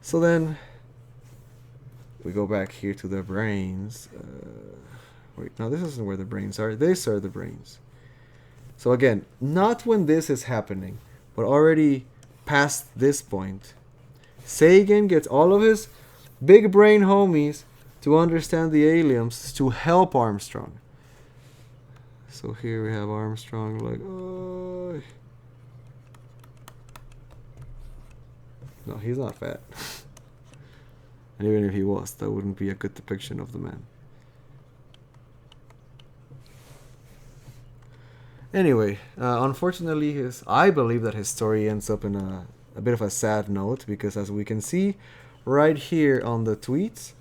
A: So then we go back here to the brains. Wait, no, this isn't where the brains are. These are the brains. So again, not when this is happening, but already past this point. Sagan gets all of his big brain homies to understand the aliens to help Armstrong. So here we have Armstrong like, oh. No, he's not fat. And even if he was, that wouldn't be a good depiction of the man. Anyway, unfortunately, I believe that his story ends up in a bit of a sad note because as we can see right here on the tweets,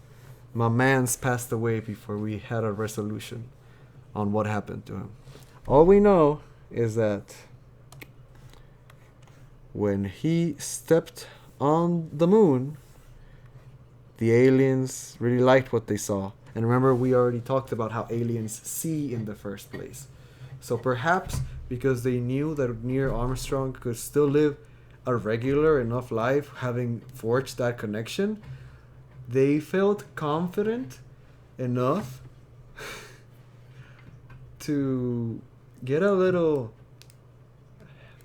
A: my man's passed away before we had a resolution on what happened to him. All we know is that when he stepped on the moon, the aliens really liked what they saw. And remember, we already talked about how aliens see in the first place. So perhaps because they knew that Neil Armstrong could still live a regular enough life, having forged that connection, they felt confident enough to get a little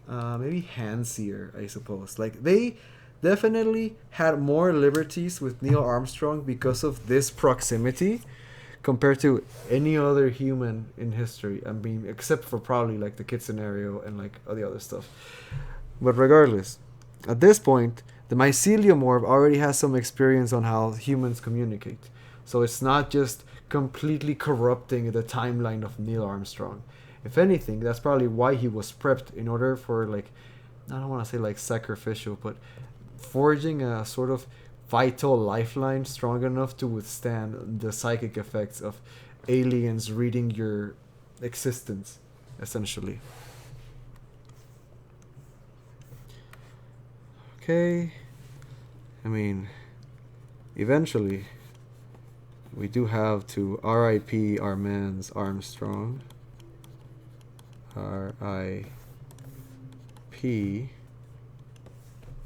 A: maybe handsier, I suppose. Like, they definitely had more liberties with Neil Armstrong because of this proximity compared to any other human in history. I mean, except for probably like the kid scenario and like all the other stuff. But regardless, At this point, the mycelium orb already has some experience on how humans communicate. So it's not just completely corrupting the timeline of Neil Armstrong. If anything, that's probably why he was prepped in order for, like, I don't want to say like sacrificial, but forging a sort of vital lifeline strong enough to withstand the psychic effects of aliens reading your existence, essentially. Okay. I mean, eventually, we do have to R.I.P. our man's Armstrong. R.I.P.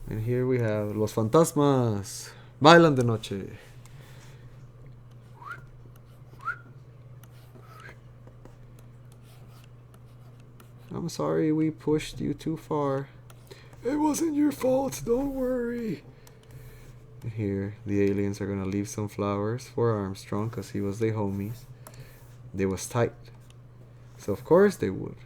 A: And here we have Los Fantasmas. Bailan de noche. I'm sorry we pushed you too far. It wasn't your fault, don't worry. Here, the aliens are gonna leave some flowers for Armstrong because he was their homies. They was tight. So of course they would.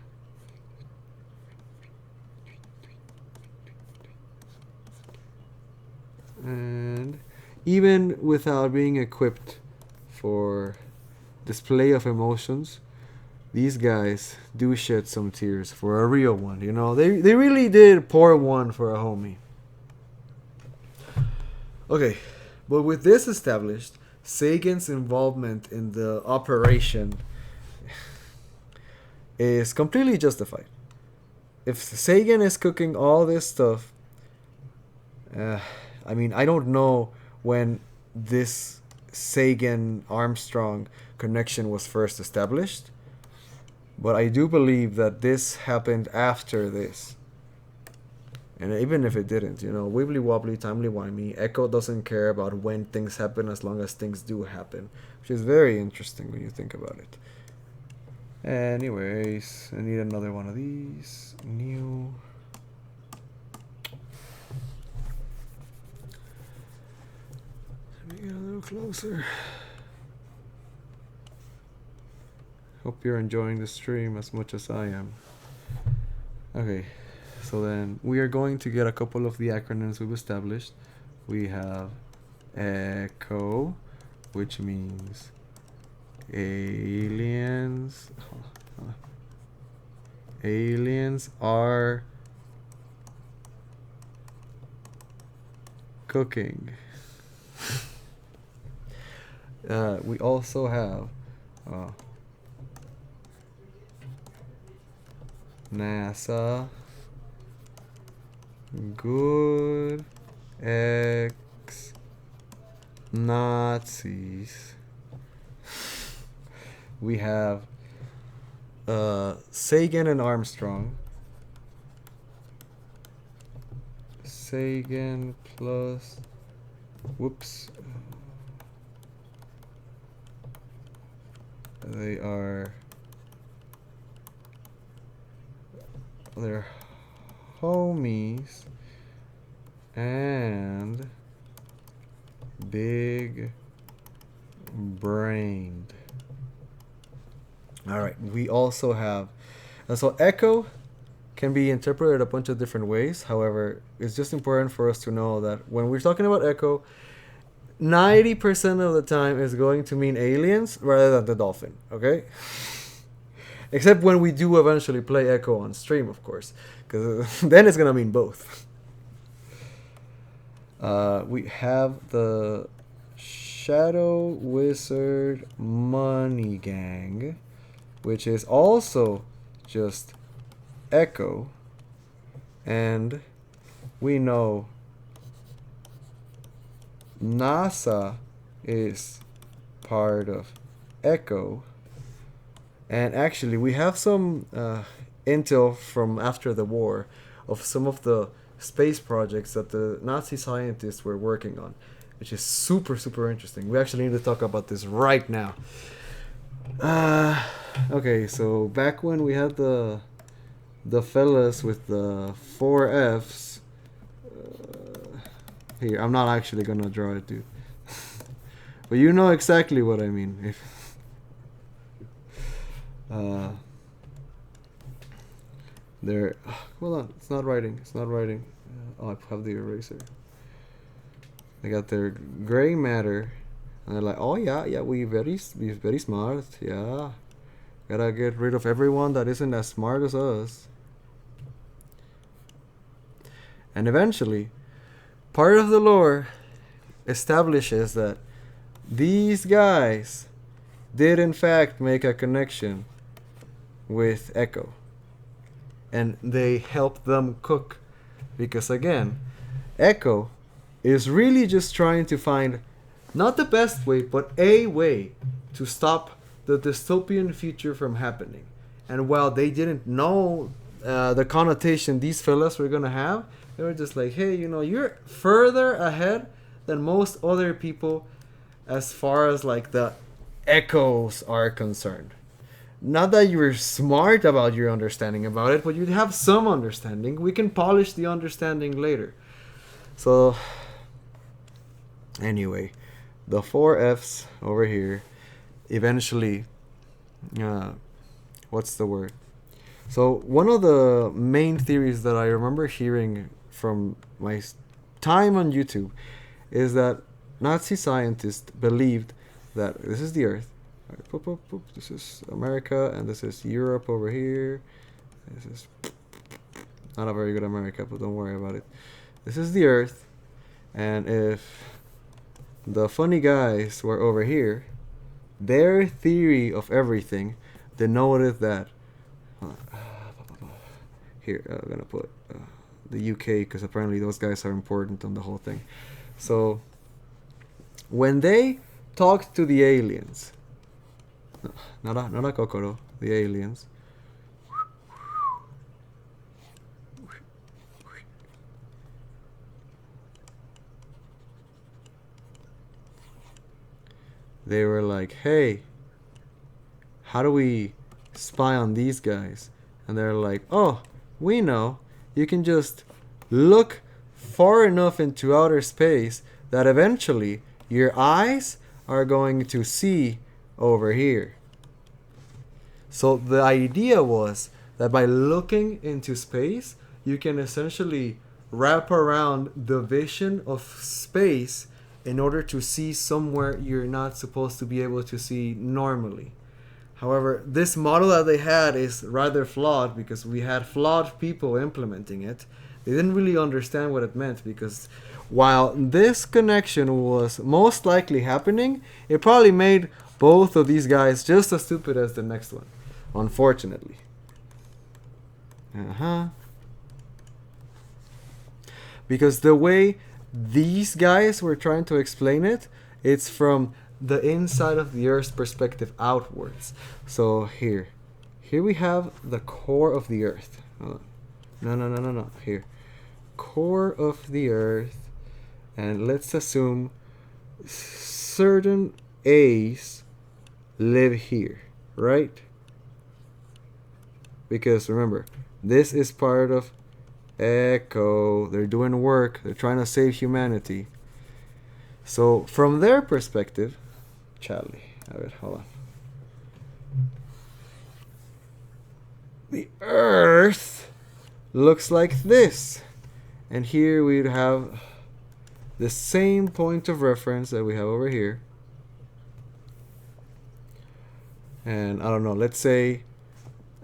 A: And even without being equipped for display of emotions, these guys do shed some tears for a real one, you know. They really did pour one for a homie. Okay, but with this established, Sagan's involvement in the operation is completely justified. If Sagan is cooking all this stuff, I mean, I don't know when this Sagan-Armstrong connection was first established, but I do believe that this happened after this. And even if it didn't, you know, wibbly wobbly, timely wimey, ECCO doesn't care about when things happen as long as things do happen, which is very interesting when you think about it. Anyways, I need another one of these. New. Let me get a little closer. Hope you're enjoying the stream as much as I am. Okay, so then we are going to get a couple of the acronyms we've established. We have ECCO, which means aliens. Aliens are cooking. We also have NASA good ex Nazis. We have Sagan and Armstrong. Sagan plus whoops. They're homies and big brained. All right, we also have so ECCO can be interpreted a bunch of different ways. However, it's just important for us to know that when we're talking about ECCO, 90% of the time is going to mean aliens rather than the dolphin, okay? Except when we do eventually play ECCO on stream, of course, because then it's going to mean both. We have the Shadow Wizard Money Gang, which is also just ECCO, and we know NASA is part of ECCO, and actually we have some intel from after the war of some of the space projects that the Nazi scientists were working on, which is super interesting. We actually need to talk about this right now. Okay, so back when we had the fellas with the 4 Fs, here, I'm not actually gonna draw it, dude. But you know exactly what I mean. There. Hold on, it's not writing. Oh, I have the eraser. They got their gray matter, and they're like, oh yeah, we very smart. Yeah, gotta get rid of everyone that isn't as smart as us. And eventually, part of the lore establishes that these guys did in fact make a connection with ECCO, and they helped them cook, because again, ECCO is really just trying to find not the best way, but a way to stop the dystopian future from happening. And while they didn't know the connotation these fellas were gonna have, they were just like, hey, you know, you're further ahead than most other people as far as like the echoes are concerned. Not that you're smart about your understanding about it, but you have some understanding. We can polish the understanding later. So anyway, the 4Fs over here eventually, what's the word? So one of the main theories that I remember hearing from my time on YouTube is that Nazi scientists believed that this is the Earth. Right, boop, boop, boop. This is America, and this is Europe over here. This is not a very good America, but don't worry about it. This is the Earth, and if the funny guys were over here, their theory of everything denoted that. Here, I'm gonna put the UK, because apparently those guys are important on the whole thing. So when they talked to the aliens, not a Kokoro, the aliens, they were like, hey, how do we spy on these guys? And they're like, oh, we know. You can just look far enough into outer space that eventually your eyes are going to see over here. So the idea was that by looking into space, you can essentially wrap around the vision of space in order to see somewhere you're not supposed to be able to see normally. However, this model that they had is rather flawed, because we had flawed people implementing it. They didn't really understand what it meant, because while this connection was most likely happening, it probably made both of these guys just as stupid as the next one, unfortunately. Because the way these guys were trying to explain it, it's from the inside of the Earth's perspective outwards. So here we have the core of the Earth. No. Here, core of the Earth, and let's assume certain A's live here, right? Because remember, this is part of ECCO. They're doing work. They're trying to save humanity. So from their perspective, Charlie, hold on. The Earth looks like this. And here we'd have the same point of reference that we have over here. And I don't know, let's say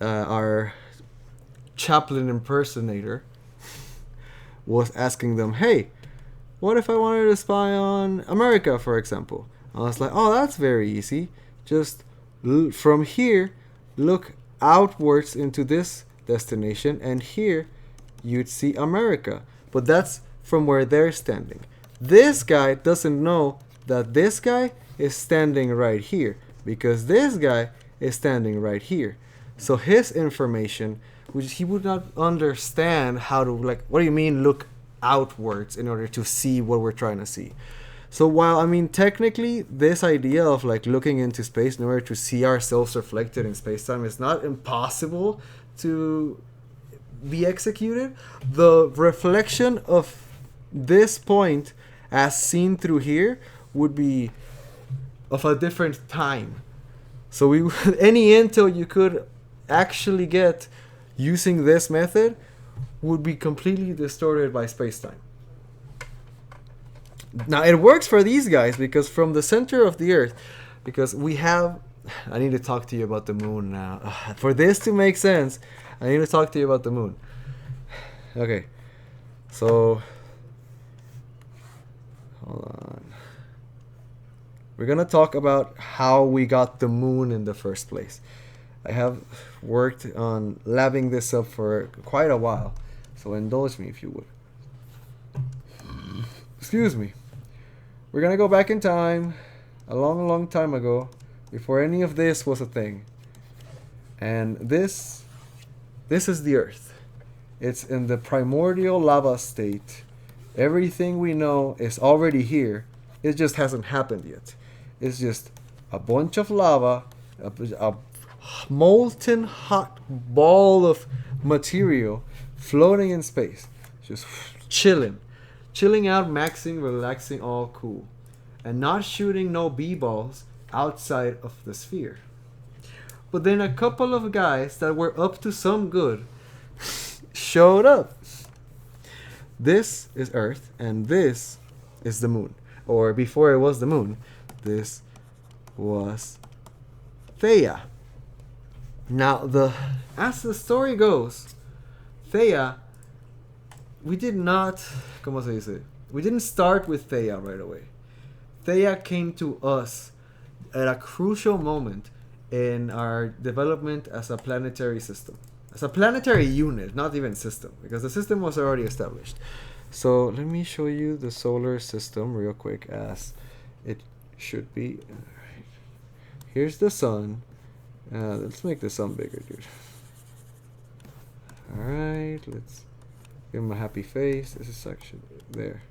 A: our Chaplin impersonator was asking them, hey, what if I wanted to spy on America, for example? I was like, oh, that's very easy. Just from here, look outwards into this destination, and here you'd see America. But that's from where they're standing. This guy doesn't know that this guy is standing right here, because this guy is standing right here. So his information, which he would not understand how to, like, what do you mean look outwards in order to see what we're trying to see? So while, I mean, technically this idea of like looking into space in order to see ourselves reflected in space-time is not impossible to be executed, the reflection of this point as seen through here would be of a different time. So any intel you could actually get using this method would be completely distorted by space-time. Now, it works for these guys because from the center of the Earth, because we have... I need to talk to you about the moon now. For this to make sense, I need to talk to you about the moon. Okay. So... hold on. We're going to talk about how we got the moon in the first place. I have worked on labbing this up for quite a while, so indulge me if you would. Excuse me. We're going to go back in time, a long, long time ago, before any of this was a thing. And this is the Earth. It's in the primordial lava state. Everything we know is already here. It just hasn't happened yet. It's just a bunch of lava, a molten hot ball of material floating in space. Just chilling. Chilling out, maxing, relaxing, all cool. And not shooting no B-balls outside of the sphere. But then a couple of guys that were up to some good showed up. This is Earth, and this is the moon. Or before it was the moon, this was Theia. Now, as the story goes, Theia, we didn't start with Theia right away. Theia came to us at a crucial moment in our development as a planetary system. As a planetary unit, not even system, because the system was already established. So let me show you the solar system real quick as it should be. Here's the sun. Let's make the sun bigger, dude. Alright, let's give him a happy face. This is section there.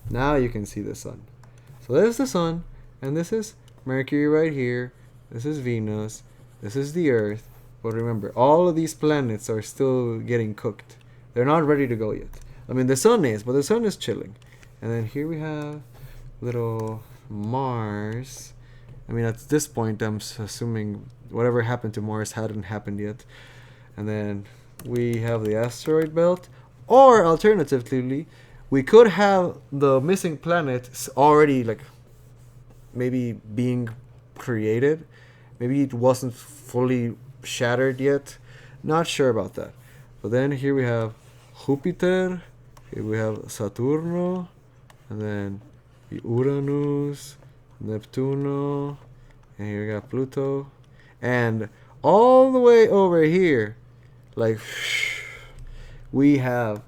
A: Now you can see the sun. So there's the sun, and this is Mercury right here. This is Venus. This is the Earth. But remember, all of these planets are still getting cooked. They're not ready to go yet. I mean, the sun is, but the sun is chilling. And then here we have little Mars. I mean, at this point, I'm assuming whatever happened to Mars hadn't happened yet. And then we have the asteroid belt. Or, alternatively, we could have the missing planet already, like, maybe being created. Maybe it wasn't fully shattered yet. Not sure about that. But then here we have Jupiter. Here we have Saturno. And then Uranus, Neptuno. And here we got Pluto. And all the way over here, like, we have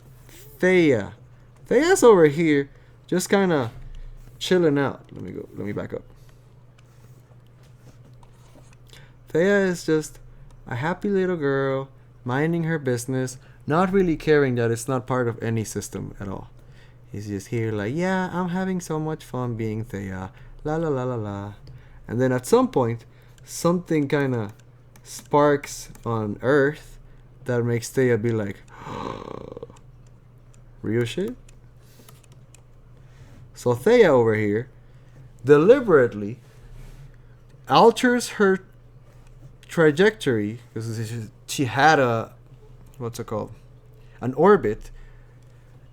A: Theia. Theia's over here, just kind of chilling out. Let me back up. Theia is just a happy little girl, minding her business, not really caring that it's not part of any system at all. He's just here like, yeah, I'm having so much fun being Theia, la la la la la. And then at some point, something kind of sparks on Earth that makes Theia be like, real shit? So Theia over here deliberately alters her trajectory because she had an orbit,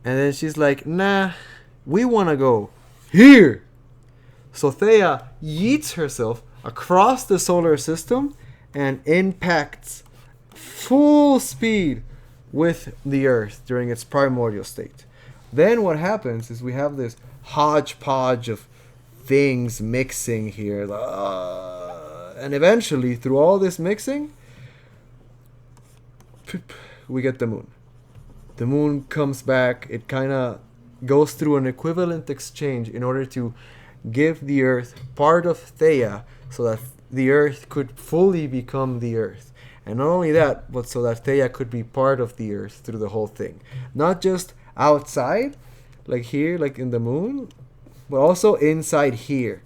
A: and then she's like, nah, we want to go here. So Theia yeets herself across the solar system and impacts full speed with the Earth during its primordial state. Then what happens is we have this hodgepodge of things mixing here, and eventually through all this mixing we get the moon. The moon comes back. It kind of goes through an equivalent exchange in order to give the Earth part of Theia so that the Earth could fully become the Earth. And not only that, but so that Theia could be part of the Earth through the whole thing. Not just outside, like here, like in the moon, but also inside here.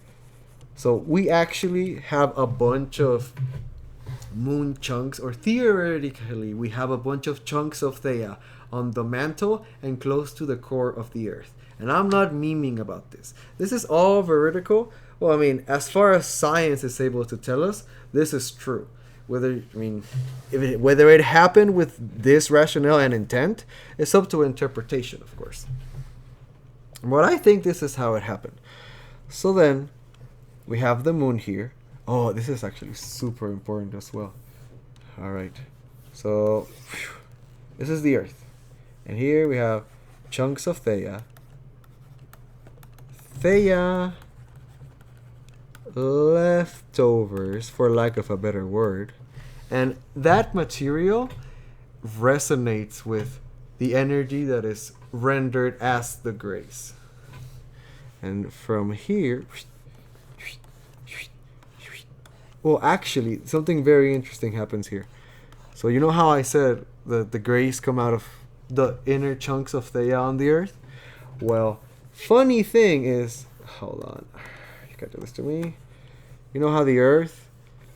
A: So we actually have a bunch of moon chunks, or theoretically, we have a bunch of chunks of Theia on the mantle and close to the core of the Earth. And I'm not memeing about this. This is all veridical. Well, I mean, as far as science is able to tell us, this is true. whether it happened with this rationale and intent is up to interpretation, of course. But I think this is how it happened. So then we have the moon here. Oh, this is actually super important as well. All right. So this is the Earth. And here we have chunks of Theia. Leftovers, for lack of a better word. And that material resonates with the energy that is rendered as the grace. And from here, well, actually, something very interesting happens here. So you know how I said that the grays come out of the inner chunks of Theia on the Earth? Well, funny thing is, hold on, you gotta do this to me. You know how the Earth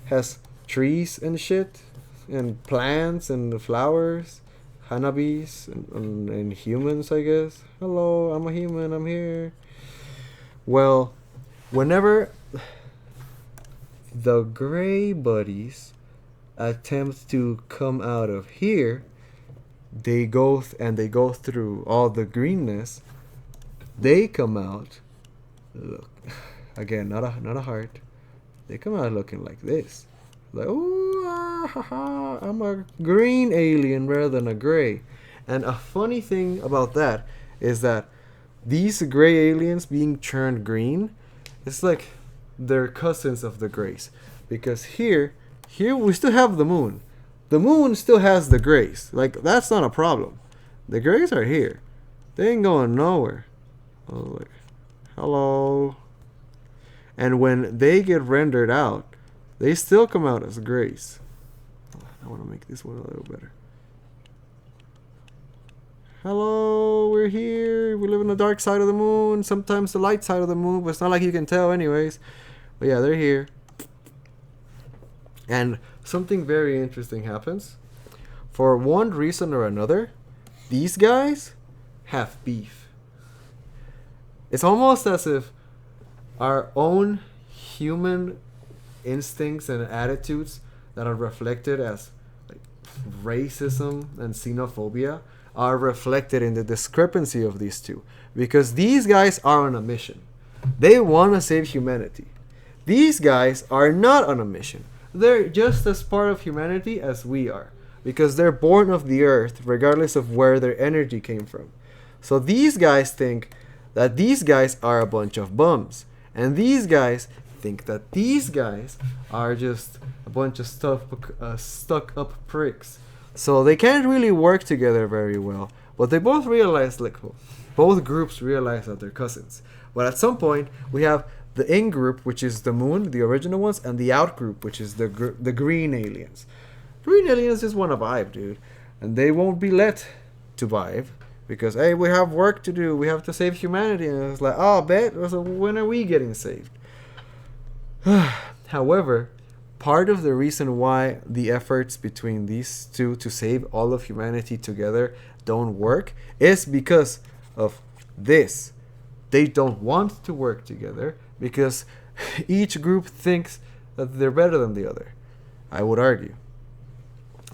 A: has trees and shit, and plants and the flowers, hanabis and humans, I guess. Hello, I'm a human, I'm here. Well, whenever the gray buddies attempt to come out of here, they go through all the greenness. They come out, look, again, not a heart. They come out looking like this, like, oh, I'm a green alien rather than a gray. And a funny thing about that is that these gray aliens being turned green, it's like they're cousins of the grays, because here we still have the moon. The moon still has the grays. Like, that's not a problem. The grays are here. They ain't going nowhere. Oh, like, hello. And when they get rendered out, they still come out as grays. I want to make this one a little better. Hello, we're here. We live in the dark side of the moon. Sometimes the light side of the moon, but it's not like you can tell anyways. But yeah, they're here. And something very interesting happens. For one reason or another, these guys have beef. It's almost as if our own human instincts and attitudes that are reflected as like racism and xenophobia are reflected in the discrepancy of these two. Because these guys are on a mission. They want to save humanity. These guys are not on a mission. They're just as part of humanity as we are. Because they're born of the earth regardless of where their energy came from. So these guys think that these guys are a bunch of bums. And these guys think that these guys are just a bunch of stuck up pricks. So they can't really work together very well. But they both realize, like, both groups realize that they're cousins. But at some point, we have the in group, which is the moon, the original ones, and the out group, which is the green aliens. Green aliens just want to vibe, dude. And they won't be let to vibe. Because, hey, we have work to do. We have to save humanity. And it's like, oh, bet. So when are we getting saved? However, part of the reason why the efforts between these two to save all of humanity together don't work is because of this. They don't want to work together because each group thinks that they're better than the other, I would argue.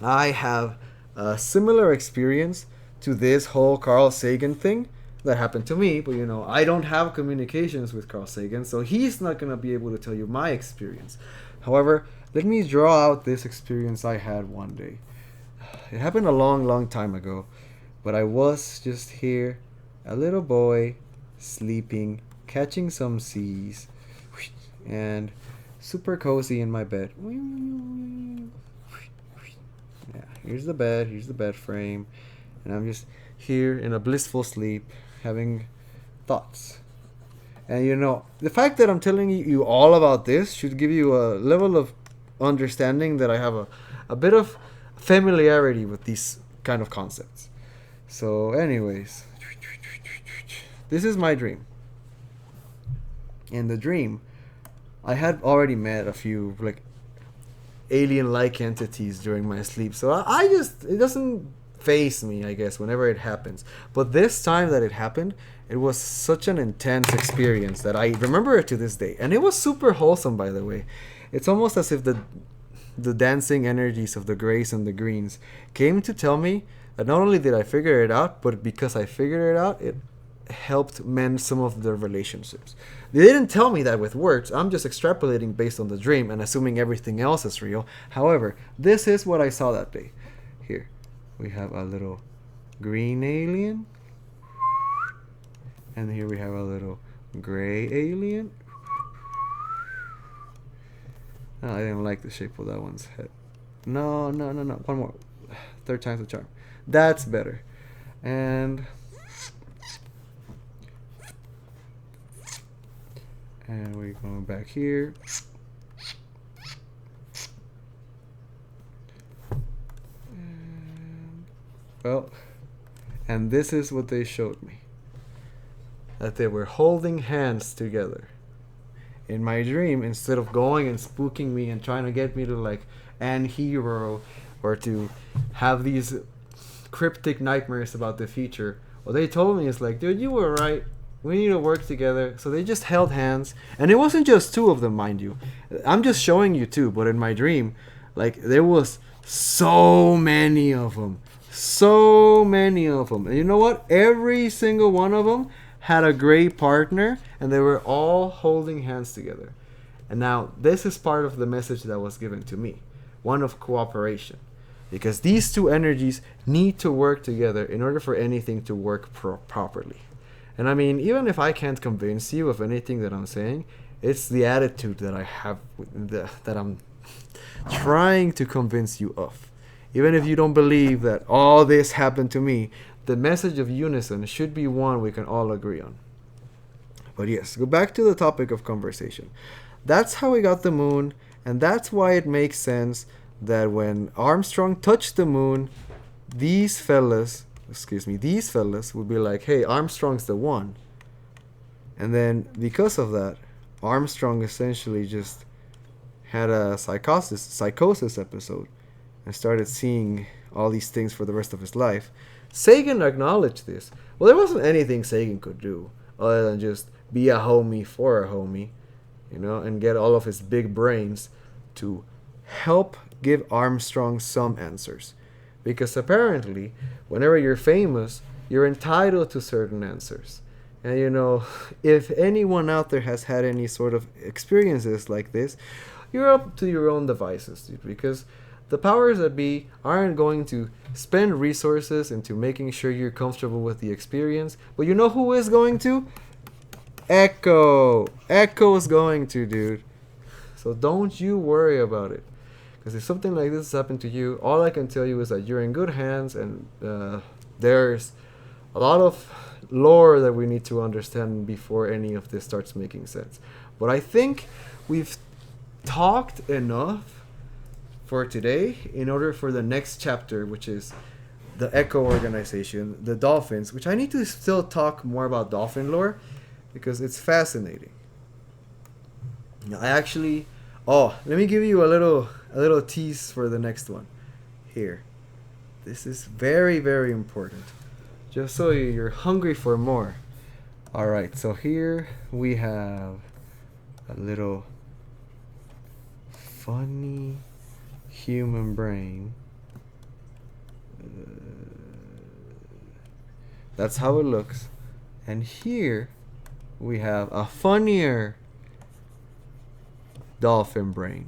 A: I have a similar experience to this whole Carl Sagan thing that happened to me, but I don't have communications with Carl Sagan, so he's not going to be able to tell you my experience. However, let me draw out this experience I had one day. It happened a long time ago, but I was just here, a little boy, sleeping, catching some seas, and super cozy in my bed. Yeah, here's the bed frame, and I'm just here in a blissful sleep, having thoughts. And the fact that I'm telling you all about this should give you a level of understanding that I have a bit of familiarity with these kind of concepts. So anyways, this is my dream. In the dream, I had already met a few alien-like entities during my sleep. So it doesn't faze me, I guess, whenever it happens. But this time that it happened, it was such an intense experience that I remember it to this day. And it was super wholesome, by the way. It's almost as if the dancing energies of the grays and the greens came to tell me that not only did I figure it out, but because I figured it out, it helped mend some of the relationships. They didn't tell me that with words. I'm just extrapolating based on the dream and assuming everything else is real. However, this is what I saw that day. Here, we have a little green alien. And here we have a little gray alien. Oh, I didn't like the shape of that one's head. No. One more. Third time's the charm. That's better. And we're going back here. And this is what they showed me. That they were holding hands together. In my dream, instead of going and spooking me and trying to get me to like an hero or to have these cryptic nightmares about the future, what they told me is like, dude, you were right. We need to work together. So they just held hands. And it wasn't just two of them, mind you. I'm just showing you two, but in my dream, like there was so many of them. So many of them. And you know what? Every single one of them had a great partner, and they were all holding hands together. And now this is part of the message that was given to me, one of cooperation, because these two energies need to work together in order for anything to work properly. And I mean, even if I can't convince you of anything that I'm saying, it's the attitude that I have that I'm trying to convince you of. Even if you don't believe that all this happened to me, the message of unison should be one we can all agree on. But yes, go back to the topic of conversation. That's how we got the moon, and that's why it makes sense that when Armstrong touched the moon, these fellas would be like, hey, Armstrong's the one. And then because of that, Armstrong essentially just had a psychosis episode and started seeing all these things for the rest of his life. Sagan acknowledged this. Well, there wasn't anything Sagan could do other than just be a homie for a homie, you know, and get all of his big brains to help give Armstrong some answers. Because apparently, whenever you're famous, you're entitled to certain answers. And you know, if anyone out there has had any sort of experiences like this, you're up to your own devices, dude, because the powers that be aren't going to spend resources into making sure you're comfortable with the experience. But you know who is going to? ECCO. ECCO's going to, dude. So don't you worry about it. Because if something like this has happened to you, all I can tell you is that you're in good hands, and there's a lot of lore that we need to understand before any of this starts making sense. But I think we've talked enough for today in order for the next chapter, which is the ECCO organization, the dolphins, which I need to still talk more about dolphin lore because it's fascinating. Now, let me give you a little tease for the next one. Here. This is very, very important. Just so you're hungry for more. Alright, so here we have a little funny human brain. That's how it looks. And here we have a funnier dolphin brain.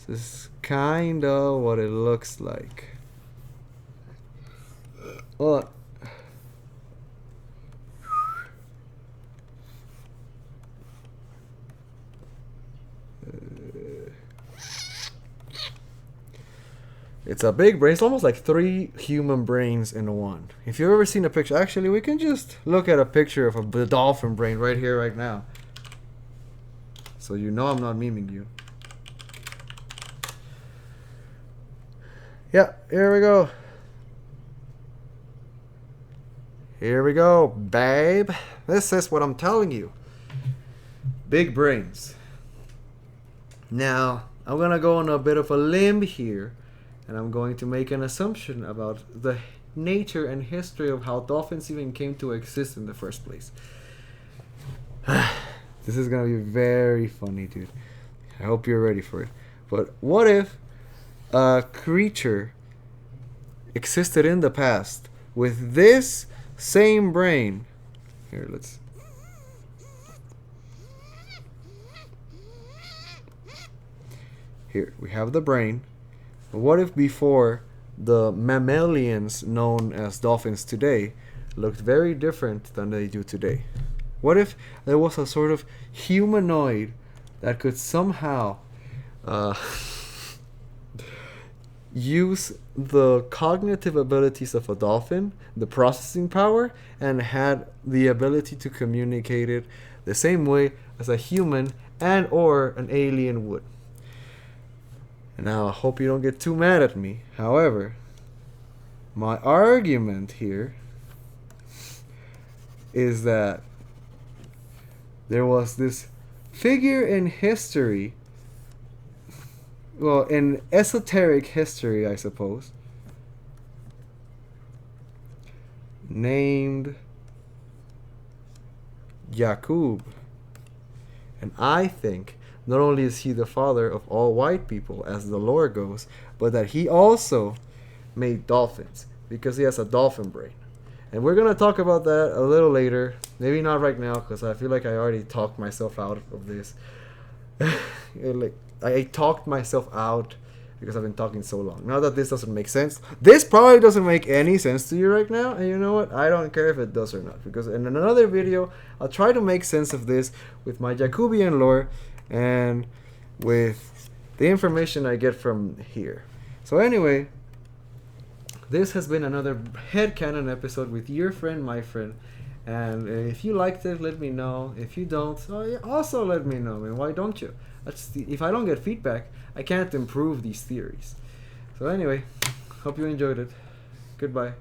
A: This is kind of what it looks like. Well, it's a big brain. It's almost like 3 human brains in one. If you've ever seen a picture, actually, we can just look at a picture of a dolphin brain right here, right now. So you know I'm not memeing you. Yeah, here we go. Here we go, babe. This is what I'm telling you. Big brains. Now, I'm going to go on a bit of a limb here, and I'm going to make an assumption about the nature and history of how dolphins even came to exist in the first place. This is going to be very funny, dude. I hope you're ready for it. But what if a creature existed in the past with this same brain? Here, let's. Here, we have the brain. But what if before the mammalians known as dolphins today looked very different than they do today? What if there was a sort of humanoid that could somehow use the cognitive abilities of a dolphin, the processing power, and had the ability to communicate it the same way as a human and or an alien would? Now, I hope you don't get too mad at me. However, my argument here is that there was this figure in history, well, in esoteric history, I suppose, named Yakub. And I think not only is he the father of all white people, as the lore goes, but that he also made dolphins, because he has a dolphin brain. And we're going to talk about that a little later. Maybe not right now, because I feel like I already talked myself out of this. I talked myself out because I've been talking so long. Now that this doesn't make sense. This probably doesn't make any sense to you right now. And you know what? I don't care if it does or not. Because in another video, I'll try to make sense of this with my Jacobian lore and with the information I get from here. So anyway, this has been another headcanon episode with your friend, my friend. And if you liked it, let me know. If you don't, also let me know. I mean, why don't you? If I don't get feedback, I can't improve these theories. So anyway, hope you enjoyed it. Goodbye.